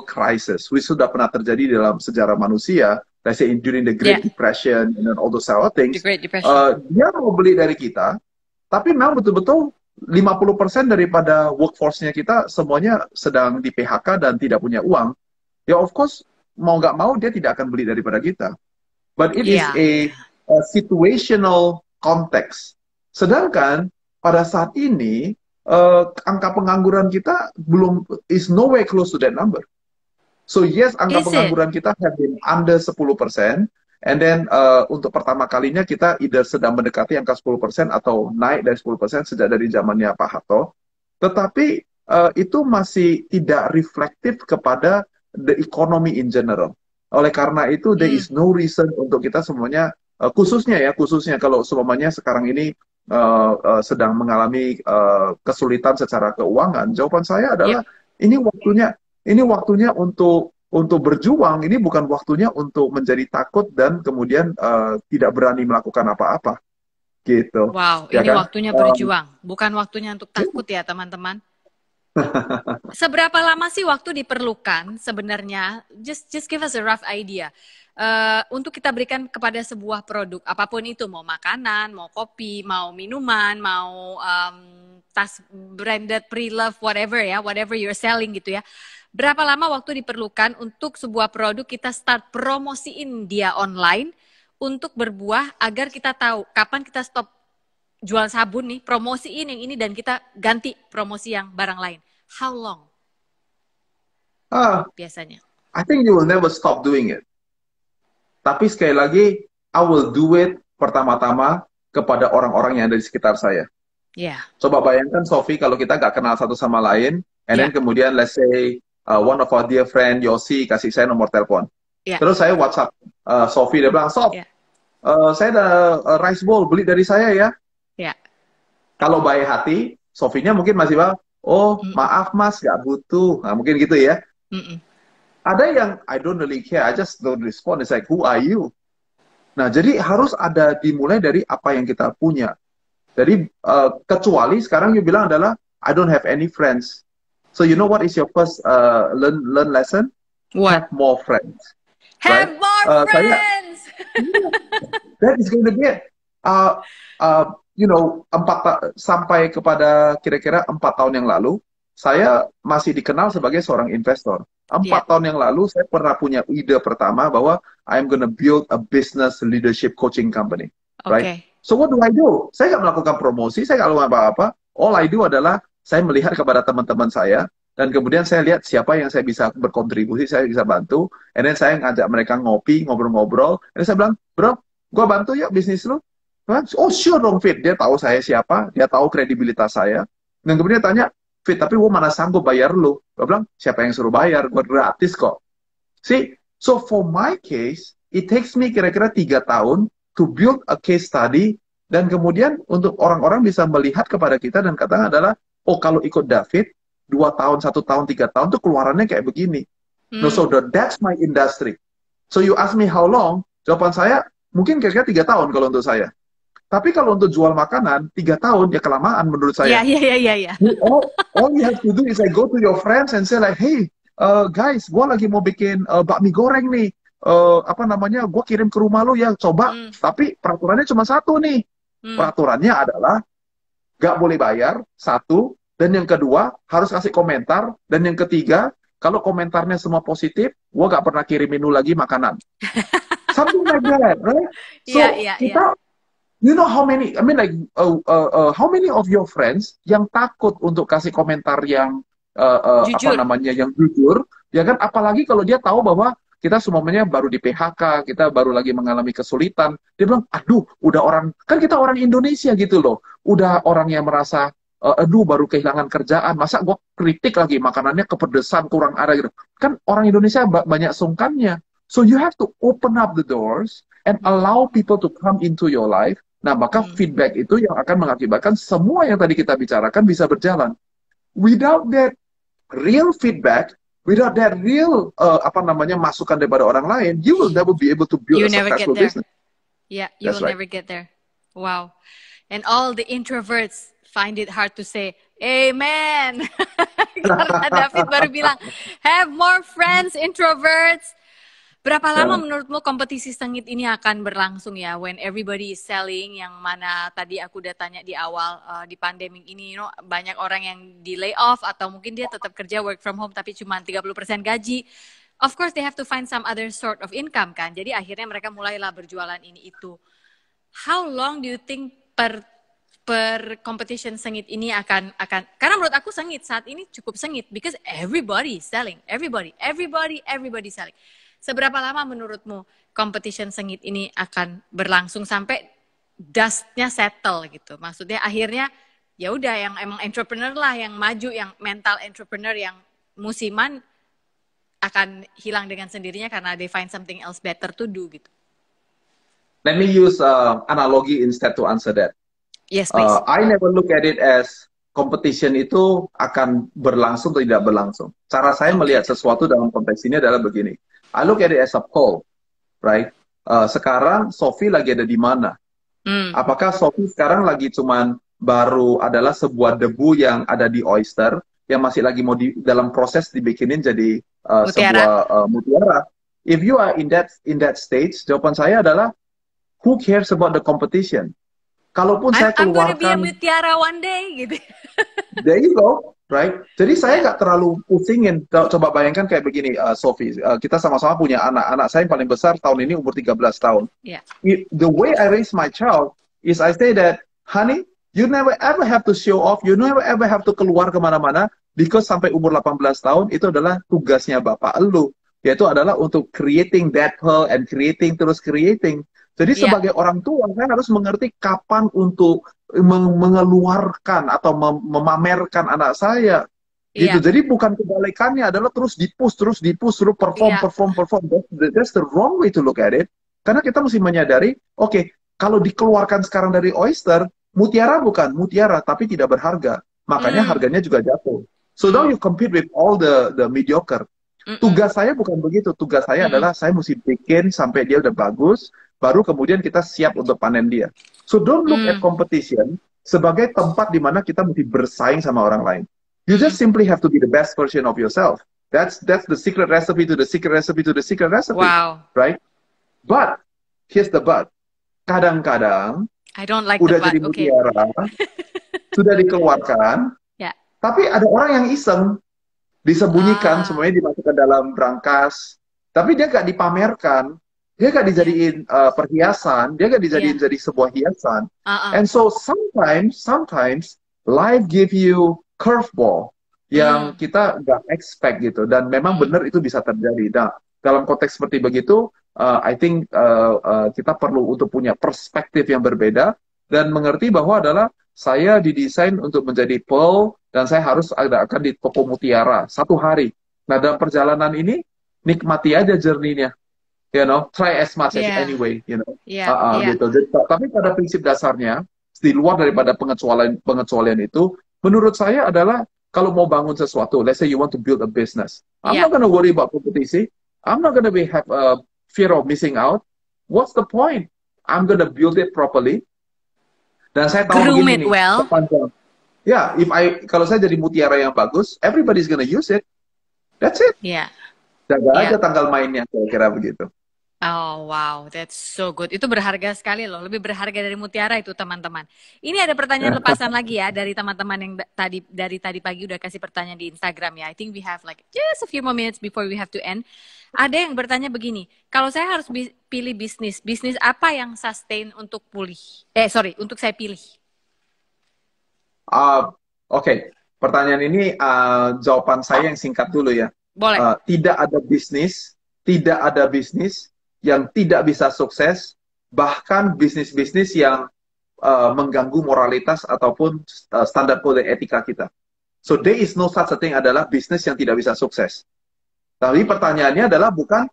crisis, which sudah pernah terjadi dalam sejarah manusia, let's say during the Great Depression and then all those sort of things, dia mau beli dari kita, tapi memang betul-betul 50% daripada workforce-nya kita semuanya sedang di PHK dan tidak punya uang. Ya of course, mau nggak mau dia tidak akan beli daripada kita. But it is a situational context. Sedangkan pada saat ini angka pengangguran kita belum is nowhere close to that number. So yes, angka pengangguran kita have been under 10%, and then untuk pertama kalinya kita either sedang mendekati angka 10% atau naik dari 10% sejak dari zamannya Pak Harto. Tetapi itu masih tidak reflektif kepada the economy in general. Oleh karena itu, there is no reason untuk kita semuanya, khususnya kalau semuanya sekarang ini sedang mengalami kesulitan secara keuangan. Jawaban saya adalah ini waktunya untuk berjuang. Ini bukan waktunya untuk menjadi takut dan kemudian tidak berani melakukan apa-apa. Gitu. Wow, ya ini kan? Waktunya berjuang, bukan waktunya untuk takut ya teman-teman. Seberapa lama sih waktu diperlukan sebenarnya? Just give us a rough idea. Untuk kita berikan kepada sebuah produk, apapun itu, mau makanan, mau kopi, mau minuman, mau tas branded, pre-love, whatever ya, whatever you're selling gitu ya. Berapa lama waktu diperlukan untuk sebuah produk kita start promosiin dia online untuk berbuah agar kita tahu kapan kita stop jual sabun nih, promosiin yang ini dan kita ganti promosi yang barang lain. How long? Biasanya. I think you will never stop doing it. Tapi sekali lagi, I will do it pertama-tama kepada orang-orang yang ada di sekitar saya. Coba bayangkan, Sophie, kalau kita nggak kenal satu sama lain, and then kemudian let's say one of our dear friend Yosi kasih saya nomor telepon. Terus saya WhatsApp Sophie, dia bilang, Sof, saya ada rice bowl, beli dari saya ya. Kalau baik hati, Sophie-nya mungkin masih bilang, oh maaf mas, gak butuh. Nah, mungkin gitu ya. Ada yang I don't really care, I just don't respond. It's like, who are you? Nah, jadi harus ada dimulai dari apa yang kita punya. Jadi kecuali sekarang you bilang adalah I don't have any friends. So you know what is your first learn lesson? What? Have more friends. Have more friends. That is going to be it. You know, sampai kepada kira-kira 4 tahun yang lalu, saya masih dikenal sebagai seorang investor. 4 tahun yang lalu, saya pernah punya ide pertama bahwa I'm gonna build a business leadership coaching company. Right? So what do I do? Saya nggak melakukan promosi, saya nggak melakukan apa-apa. All I do adalah saya melihat kepada teman-teman saya, dan kemudian saya lihat siapa yang saya bisa berkontribusi, saya bisa bantu, and then saya ngajak mereka ngopi, ngobrol-ngobrol, dan saya bilang, bro, gue bantu yuk bisnis lu. Oh sure dong Fit, dia tahu saya siapa, dia tahu kredibilitas saya. Dan kemudian dia tanya, Fit, tapi gue mana sanggup bayar lu? Gue bilang, siapa yang suruh bayar? Gue gratis kok. See, so for my case, it takes me kira-kira 3 tahun to build a case study Dan kemudian untuk orang-orang bisa melihat kepada kita dan katakan adalah, oh kalau ikut David, 2 tahun, 1 tahun, 3 tahun tuh keluarannya kayak begini. No, so that's my industry. So you ask me how long? Jawaban saya mungkin kira-kira 3 tahun kalau untuk saya. Tapi kalau untuk jual makanan 3 tahun ya kelamaan menurut saya. Iya. All you have to do is like go to your friends and say like, hey guys, gue lagi mau bikin bakmi goreng nih. Apa namanya? Gue kirim ke rumah lu ya, coba. Tapi peraturannya cuma satu nih. Peraturannya adalah gak boleh bayar, satu. Dan yang kedua, harus kasih komentar. Dan yang ketiga, kalau komentarnya semua positif, gue gak pernah kirim menu lagi makanan. Something like that, right? So, kita, you know how many, I mean like, how many of your friends yang takut untuk kasih komentar yang, apa namanya, yang jujur, ya kan? Apalagi kalau dia tahu bahwa kita semuanya baru di PHK, kita baru lagi mengalami kesulitan. Dia bilang, aduh, udah orang, kan kita orang Indonesia gitu loh. Udah orang yang merasa, aduh, baru kehilangan kerjaan. Masa gue kritik lagi, makanannya kepedesan, kurang ada gitu. Kan orang Indonesia banyak sungkannya. So you have to open up the doors and allow people to come into your life. Nah, maka feedback itu yang akan mengakibatkan semua yang tadi kita bicarakan bisa berjalan. Without that real feedback, without that real apa namanya masukan daripada orang lain, you will never be able to build a successful business. Yeah, you will never get there. Wow. And all the introverts find it hard to say amen. Karena David baru bilang, have more friends, introverts. Berapa lama menurutmu kompetisi sengit ini akan berlangsung ya? When everybody is selling, yang mana tadi aku udah tanya di awal di pandemi ini, you know, banyak orang yang di lay off atau mungkin dia tetap kerja work from home tapi cuma 30% gaji. Of course they have to find some other sort of income kan. Jadi akhirnya mereka mulailah berjualan ini itu. How long do you think per competition sengit ini akan karena menurut aku sengit saat ini cukup sengit because everybody is selling, everybody selling. Seberapa lama menurutmu competition sengit ini akan berlangsung sampai dustnya settle gitu? Maksudnya akhirnya ya udah yang emang entrepreneur lah yang maju, yang mental entrepreneur yang musiman akan hilang dengan sendirinya karena they find something else better to do gitu. Let me use analogy instead to answer that. Yes, please. I never look at it as competition itu akan berlangsung atau tidak berlangsung. Cara saya melihat sesuatu dalam konteks ini adalah begini. I look at it as a poll, right? Sekarang Sophie lagi ada di mana? Apakah Sophie sekarang lagi cuman baru adalah sebuah debu yang ada di oyster yang masih lagi mau dalam proses dibikinin jadi sebuah mutiara? If you are in that stage, jawaban saya adalah who cares about the competition? Kalaupun saya keluarkan, I'm gonna be a mutiara one day, gitu. There you go, right? Jadi saya nggak terlalu pusingin. Coba bayangkan kayak begini, Sophie. Kita sama-sama punya anak. Anak saya yang paling besar tahun ini umur 13 tahun. Yeah. The way I raise my child is I say that, honey, you never ever have to show off. You never ever have to keluar kemana-mana. Because sampai umur 18 tahun itu adalah tugasnya bapak elu. Yaitu adalah untuk creating that pearl and creating. Jadi sebagai orang tua, saya harus mengerti kapan untuk mengeluarkan atau memamerkan anak saya. Gitu. Jadi bukan kebalikannya adalah terus di-push, terus perform. That's the wrong way to look at it. Karena kita mesti menyadari, oke, kalau dikeluarkan sekarang dari oyster, mutiara bukan mutiara, tapi tidak berharga. Makanya harganya juga jatuh. So now you compete with all the mediocre. Tugas saya bukan begitu. Tugas saya adalah saya mesti bikin sampai dia udah bagus, baru kemudian kita siap untuk panen dia. So don't look at competition sebagai tempat di mana kita mesti bersaing sama orang lain. You just simply have to be the best version of yourself. That's the secret recipe to the secret recipe to the secret recipe. Wow. Right? But here's the but. Kadang-kadang I don't like udah the jadi mutiara, sudah dikeluarkan, tapi ada orang yang iseng, disembunyikan, semuanya dimasukkan dalam brankas, tapi dia gak dipamerkan. Dia gak dijadiin perhiasan, dia gak dijadiin jadi sebuah hiasan. And so sometimes life give you curveball yang kita gak expect gitu. Dan memang benar itu bisa terjadi. Nah, dalam konteks seperti begitu, I think kita perlu untuk punya perspektif yang berbeda dan mengerti bahwa adalah saya didesain untuk menjadi pearl dan saya harus akan di toko mutiara 1 hari. Nah, dalam perjalanan ini nikmati aja journey-nya. try as much as Yeah, anyway, yeah, yeah. gitu. Jadi, tapi pada prinsip dasarnya, di luar daripada pengecualian itu, menurut saya adalah kalau mau bangun sesuatu, let's say you want to build a business, I'm Yeah. not gonna worry about kompetisi, I'm not gonna have a fear of missing out. What's the point? I'm gonna build it properly. Dan saya tahu Groom begini it nih, well. sepanjang, ya, kalau saya jadi mutiara yang bagus, everybody's gonna use it. That's it. Yeah, Jaga yeah. aja tanggal mainnya, kira-kira begitu. Oh wow, that's so good. Itu berharga sekali loh, lebih berharga dari mutiara itu teman-teman. Ini ada pertanyaan lepasan lagi ya dari teman-teman yang dari tadi pagi udah kasih pertanyaan di Instagram ya. I think we have like just a few more minutes before we have to end. Ada yang bertanya begini, kalau saya harus pilih bisnis apa yang sustain untuk untuk saya pilih? Oke. Pertanyaan ini jawaban saya yang singkat dulu ya. Boleh. Tidak ada bisnis yang tidak bisa sukses, bahkan bisnis-bisnis yang mengganggu moralitas ataupun standar kode etika kita. So there is no such a thing adalah bisnis yang tidak bisa sukses. Tapi pertanyaannya adalah bukan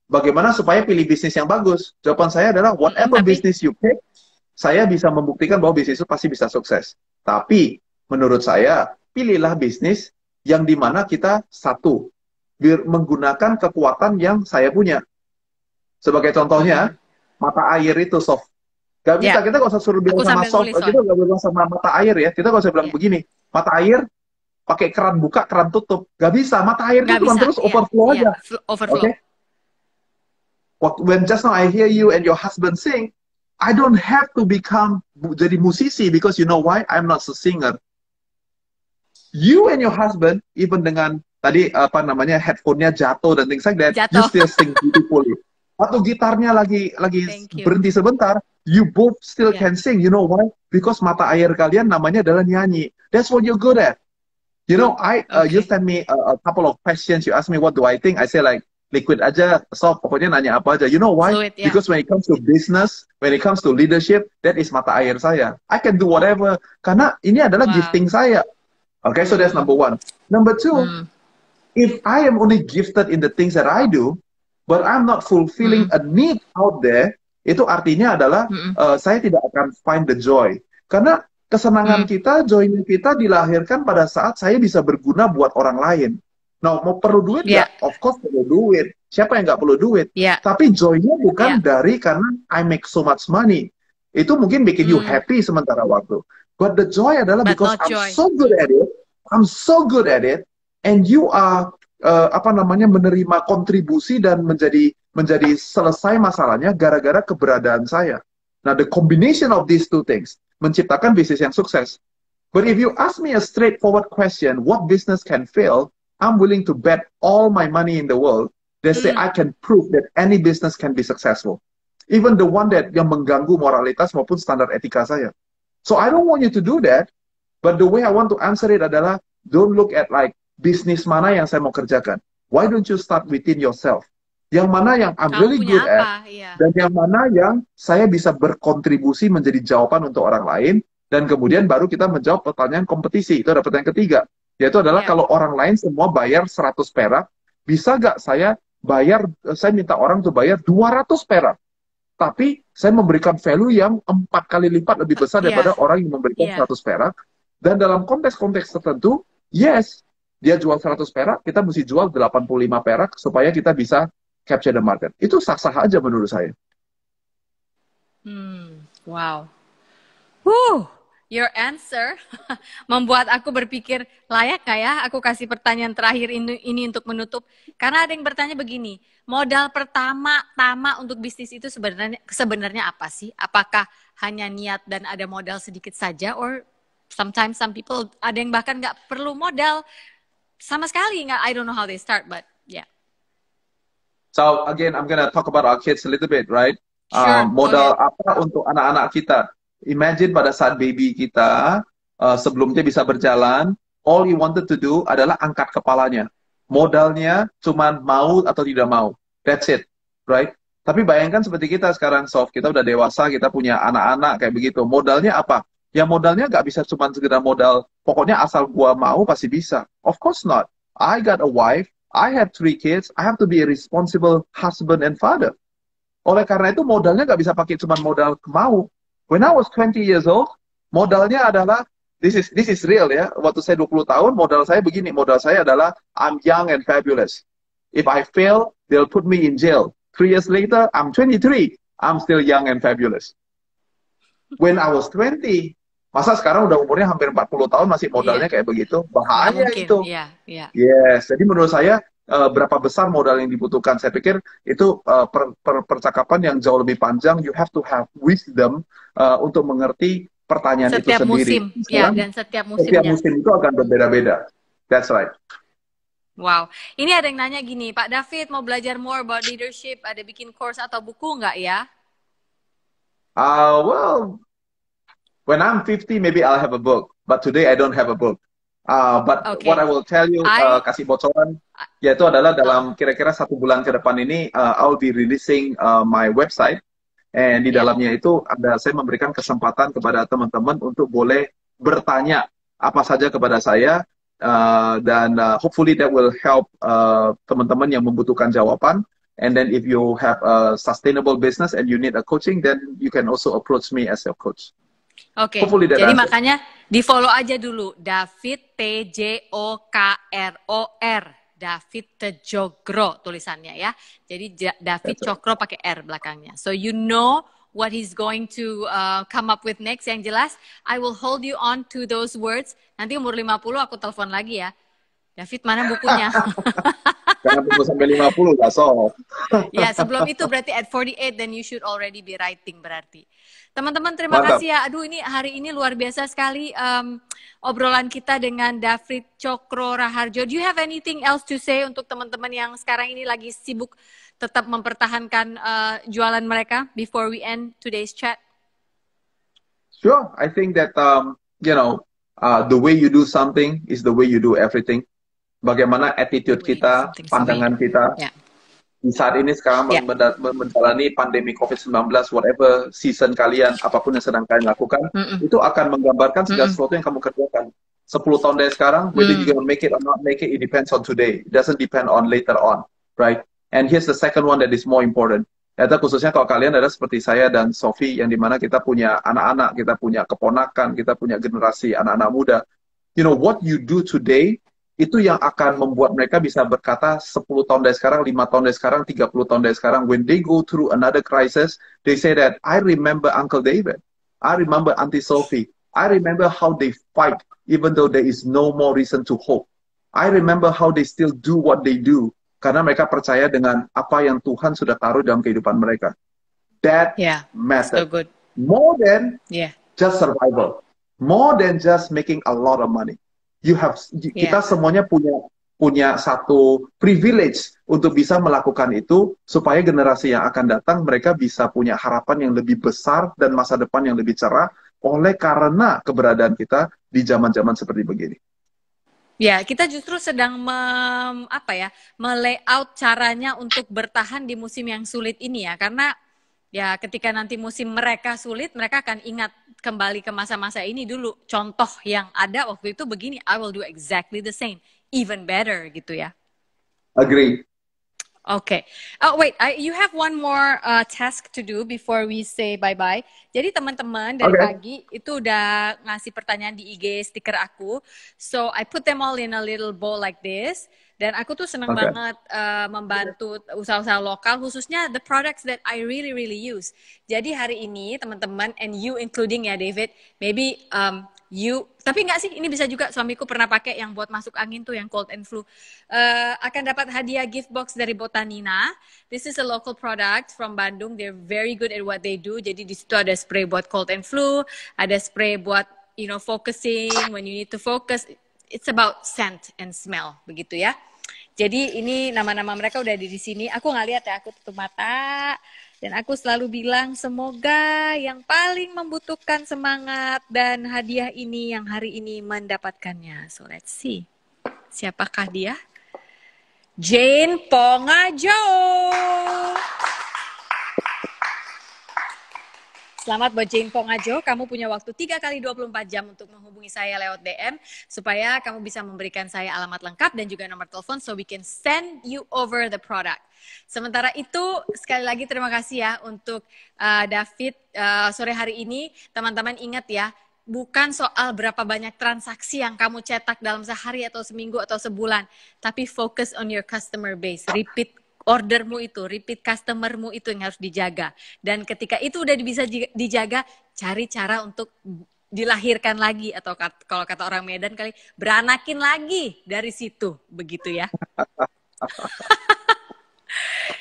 bagaimana supaya pilih bisnis yang bagus. Jawaban saya adalah whatever business you pick, saya bisa membuktikan bahwa bisnis itu pasti bisa sukses. Tapi menurut saya, pilihlah bisnis yang dimana kita satu, menggunakan kekuatan yang saya punya. Sebagai contohnya, mata air itu, Sof. Gak bisa, kita gak usah suruh bilang sama Sof, kita gak bilang sama mata air ya. Kita gak usah bilang begini, mata air pakai keran buka, keran tutup. Gak bisa, mata air itu cuma terus overflow aja. Overflow. Okay? When just now I hear you and your husband sing, I don't have to jadi musisi because you know why? I'm not a singer. You and your husband, even dengan tadi headphone-nya jatuh dan things like that, you still sing beautifully. Atau gitarnya lagi berhenti sebentar, you both still can sing. You know why? Because mata air kalian namanya adalah nyanyi. That's what you're good at. You know, you send me a couple of questions. You ask me what do I think. I say like liquid aja, soft. Pokoknya nanya apa aja. You know why? Fluid, yeah. Because when it comes to business, when it comes to leadership, that is mata air saya. I can do whatever. Karena ini adalah gifting saya. Okay, so that's number one. Number two, if I am only gifted in the things that I do, but I'm not fulfilling a need out there, itu artinya adalah saya tidak akan find the joy. Karena kesenangan kita, joy-nya kita dilahirkan pada saat saya bisa berguna buat orang lain. Nah, mau perlu duit nggak? Of course perlu duit. Siapa yang nggak perlu duit? Tapi joy-nya bukan dari karena I make so much money. Itu mungkin bikin you happy sementara waktu. But the joy adalah because I'm so good at it. I'm so good at it. And you are menerima kontribusi dan menjadi selesai masalahnya gara-gara keberadaan saya. Nah, the combination of these two things menciptakan bisnis yang sukses. But if you ask me a straightforward question, what business can fail? I'm willing to bet all my money in the world that say I can prove that any business can be successful. Even the one that yang mengganggu moralitas maupun standar etika saya. So I don't want you to do that, but the way I want to answer it adalah don't look at like bisnis mana yang saya mau kerjakan. Why don't you start within yourself? Yang mana yang I'm really good at, dan yang mana yang saya bisa berkontribusi menjadi jawaban untuk orang lain, dan kemudian baru kita menjawab pertanyaan kompetisi. Itu ada pertanyaan ketiga, yaitu adalah kalau orang lain semua bayar 100 perak, bisa gak saya minta orang untuk bayar 200 perak, tapi saya memberikan value yang 4 kali lipat lebih besar daripada orang yang memberikan 100 perak, dan dalam konteks-konteks tertentu, yes, dia jual 100 perak, kita mesti jual 85 perak supaya kita bisa capture the market. Itu sah-sah aja menurut saya. Wow. Your answer membuat aku berpikir layak nggak ya aku kasih pertanyaan terakhir ini untuk menutup. Karena ada yang bertanya begini, modal pertama untuk bisnis itu sebenarnya apa sih? Apakah hanya niat dan ada modal sedikit saja, or sometimes some people ada yang bahkan nggak perlu modal sama sekali, I don't know how they start, but yeah. So again, I'm gonna talk about our kids a little bit, right? Sure, modal apa untuk anak-anak kita? Imagine pada saat baby kita sebelum dia bisa berjalan, all you wanted to do adalah angkat kepalanya. Modalnya cuman mau atau tidak mau. That's it, right? Tapi bayangkan seperti kita sekarang, Sof, kita udah dewasa, kita punya anak-anak kayak begitu. Modalnya apa? Ya modalnya nggak bisa cuma sekedar modal, pokoknya asal gua mau pasti bisa. Of course not. I got a wife, I have 3 kids, I have to be a responsible husband and father. Oleh karena itu modalnya nggak bisa pakai cuma modal mau. When I was 20 years old, modalnya adalah this is real ya. Waktu saya 20 tahun, modal saya begini. Modal saya adalah I'm young and fabulous. If I fail, they'll put me in jail. 3 years later, I'm 23. I'm still young and fabulous. When I was 20, masa sekarang udah umurnya hampir 40 tahun masih modalnya kayak begitu? Bahaya itu. Yes, jadi menurut saya berapa besar modal yang dibutuhkan? Saya pikir itu percakapan yang jauh lebih panjang. You have to have wisdom untuk mengerti pertanyaan setiap itu sendiri. Musim, ya, dan setiap musim itu akan berbeda-beda. That's right. Wow, ini ada yang nanya gini, Pak David mau belajar more about leadership, ada bikin course atau buku nggak ya? Well, when I'm 50, maybe I'll have a book. But today I don't have a book. But what I will tell you, kasih bocoran, yaitu adalah dalam kira-kira 1 bulan ke depan ini, I'll be releasing my website. And di dalamnya itu saya memberikan kesempatan kepada teman-teman untuk boleh bertanya apa saja kepada saya. Dan hopefully that will help teman-teman yang membutuhkan jawaban. And then if you have a sustainable business and you need a coaching, then you can also approach me as your coach. Oke, jadi makanya di follow aja dulu David Tjokr, David Tejogro tulisannya ya. Jadi David Cokro pakai R belakangnya. So you know what he's going to come up with next. Yang jelas, I will hold you on to those words. Nanti umur 50 aku telepon lagi ya. David, mana bukunya? Jangan tunggu sampai 50, gak soal. Ya, sebelum itu berarti at 48, then you should already be writing berarti. Teman-teman, terima kasih ya. Aduh, ini hari ini luar biasa sekali obrolan kita dengan David Cokro Raharjo. Do you have anything else to say untuk teman-teman yang sekarang ini lagi sibuk tetap mempertahankan jualan mereka before we end today's chat? Sure, I think that the way you do something is the way you do everything. Bagaimana attitude kita, pandangan kita. Di saat ini sekarang menjalani pandemi COVID-19, whatever season kalian, apapun yang sedang kalian lakukan, itu akan menggambarkan segala sesuatu yang kamu kerjakan. 10 tahun dari sekarang, whether you're gonna make it or not make it, it depends on today. It doesn't depend on later on, right? And here's the second one that is more important. Yaitu khususnya kalau kalian adalah seperti saya dan Sophie, yang dimana kita punya anak-anak, kita punya keponakan, kita punya generasi anak-anak muda. You know, what you do today, itu yang akan membuat mereka bisa berkata 10 tahun dari sekarang, 5 tahun dari sekarang, 30 tahun dari sekarang, when they go through another crisis, they say that, I remember Uncle David, I remember Auntie Sophie, I remember how they fight, even though there is no more reason to hope. I remember how they still do what they do, karena mereka percaya dengan apa yang Tuhan sudah taruh dalam kehidupan mereka. That matters. So good. More than just survival. More than just making a lot of money. Kita semuanya punya satu privilege untuk bisa melakukan itu supaya generasi yang akan datang mereka bisa punya harapan yang lebih besar dan masa depan yang lebih cerah oleh karena keberadaan kita di zaman-zaman seperti begini. Ya, kita justru sedang me-layout caranya untuk bertahan di musim yang sulit ini ya, karena ya ketika nanti musim mereka sulit, mereka akan ingat kembali ke masa-masa ini dulu. Contoh yang ada waktu itu begini, I will do exactly the same, even better gitu ya. Agree. Okay. Oh wait, you have one more task to do before we say bye-bye. Jadi teman-teman dari pagi itu udah ngasih pertanyaan di IG stiker aku. So I put them all in a little bowl like this. Dan aku tuh seneng banget membantu usaha-usaha lokal, khususnya the products that I really use. Jadi hari ini teman-teman, and you including ya David, maybe tapi nggak sih, ini bisa juga suamiku pernah pakai yang buat masuk angin tuh, yang cold and flu. Akan dapat hadiah gift box dari Botanina. This is a local product from Bandung. They're very good at what they do. Jadi di situ ada spray buat cold and flu, ada spray buat focusing when you need to focus. It's about scent and smell, begitu ya. Jadi ini nama-nama mereka udah di sini. Aku nggak lihat ya, aku tutup mata. Dan aku selalu bilang semoga yang paling membutuhkan semangat dan hadiah ini yang hari ini mendapatkannya. So let's see. Siapakah dia? Jane Pongajo. Selamat buat Jane Pongajo, kamu punya waktu 3 kali 24 jam untuk menghubungi saya lewat DM supaya kamu bisa memberikan saya alamat lengkap dan juga nomor telepon so we can send you over the product. Sementara itu, sekali lagi terima kasih ya untuk David sore hari ini. Teman-teman ingat ya, bukan soal berapa banyak transaksi yang kamu cetak dalam sehari atau seminggu atau sebulan, tapi focus on your customer base, repeat ordermu itu, repeat customermu itu yang harus dijaga. Dan ketika itu udah bisa dijaga, cari cara untuk dilahirkan lagi atau kalau kata orang Medan kali beranakin lagi dari situ, begitu ya.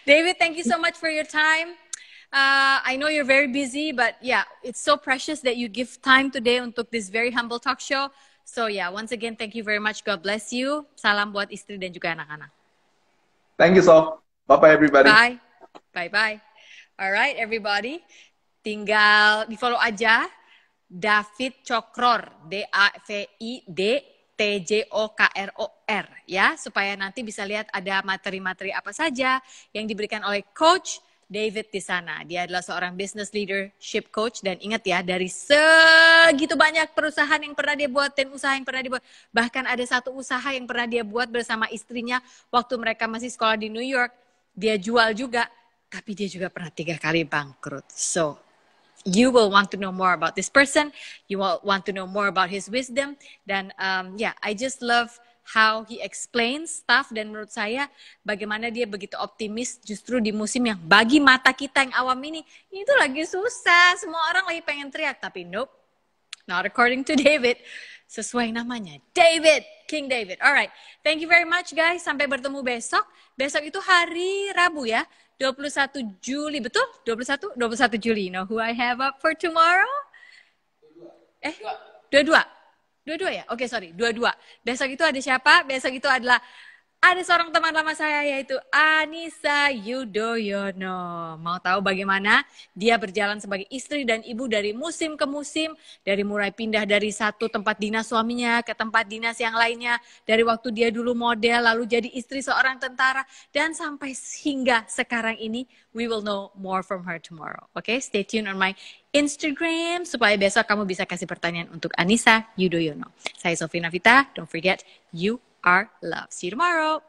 David, thank you so much for your time. I know you're very busy, but yeah, it's so precious that you give time today untuk this very humble talk show. So yeah, once again, thank you very much. God bless you. Salam buat istri dan juga anak-anak. Thank you, so. Bye-bye, everybody. Bye. Bye-bye. Alright, everybody. Tinggal di-follow aja David Cokror. DAVID-TJOKROR. Ya, supaya nanti bisa lihat ada materi-materi apa saja yang diberikan oleh Coach David di sana. Dia adalah seorang business leadership coach. Dan ingat ya, dari segitu banyak perusahaan yang pernah dia buat dan usaha yang pernah dia buat. Bahkan ada satu usaha yang pernah dia buat bersama istrinya waktu mereka masih sekolah di New York. Dia jual juga, tapi dia juga pernah 3 kali bangkrut. So, you will want to know more about this person. You will want to know more about his wisdom. Dan yeah, I just love how he explains stuff. Dan menurut saya, bagaimana dia begitu optimis justru di musim yang bagi mata kita yang awam ini tuh lagi susah. Semua orang lagi pengen teriak, tapi nope. Not according to David. Sesuai namanya, David, King David. Alright, thank you very much guys. Sampai bertemu besok. Besok itu hari Rabu ya, 21 Juli, betul? 21 Juli. You know who I have up for tomorrow? 22 ya? Oke, sorry, 22. Besok itu ada siapa? Besok itu adalah ada seorang teman lama saya yaitu Anissa Yudhoyono. Mau tahu bagaimana dia berjalan sebagai istri dan ibu dari musim ke musim, dari mulai pindah dari satu tempat dinas suaminya ke tempat dinas yang lainnya, dari waktu dia dulu model lalu jadi istri seorang tentara dan sampai hingga sekarang ini. We will know more from her tomorrow. Okay, stay tuned on my Instagram supaya besok kamu bisa kasih pertanyaan untuk Anissa Yudhoyono. Saya Sofina Vita. Don't forget, you are loved. See you tomorrow.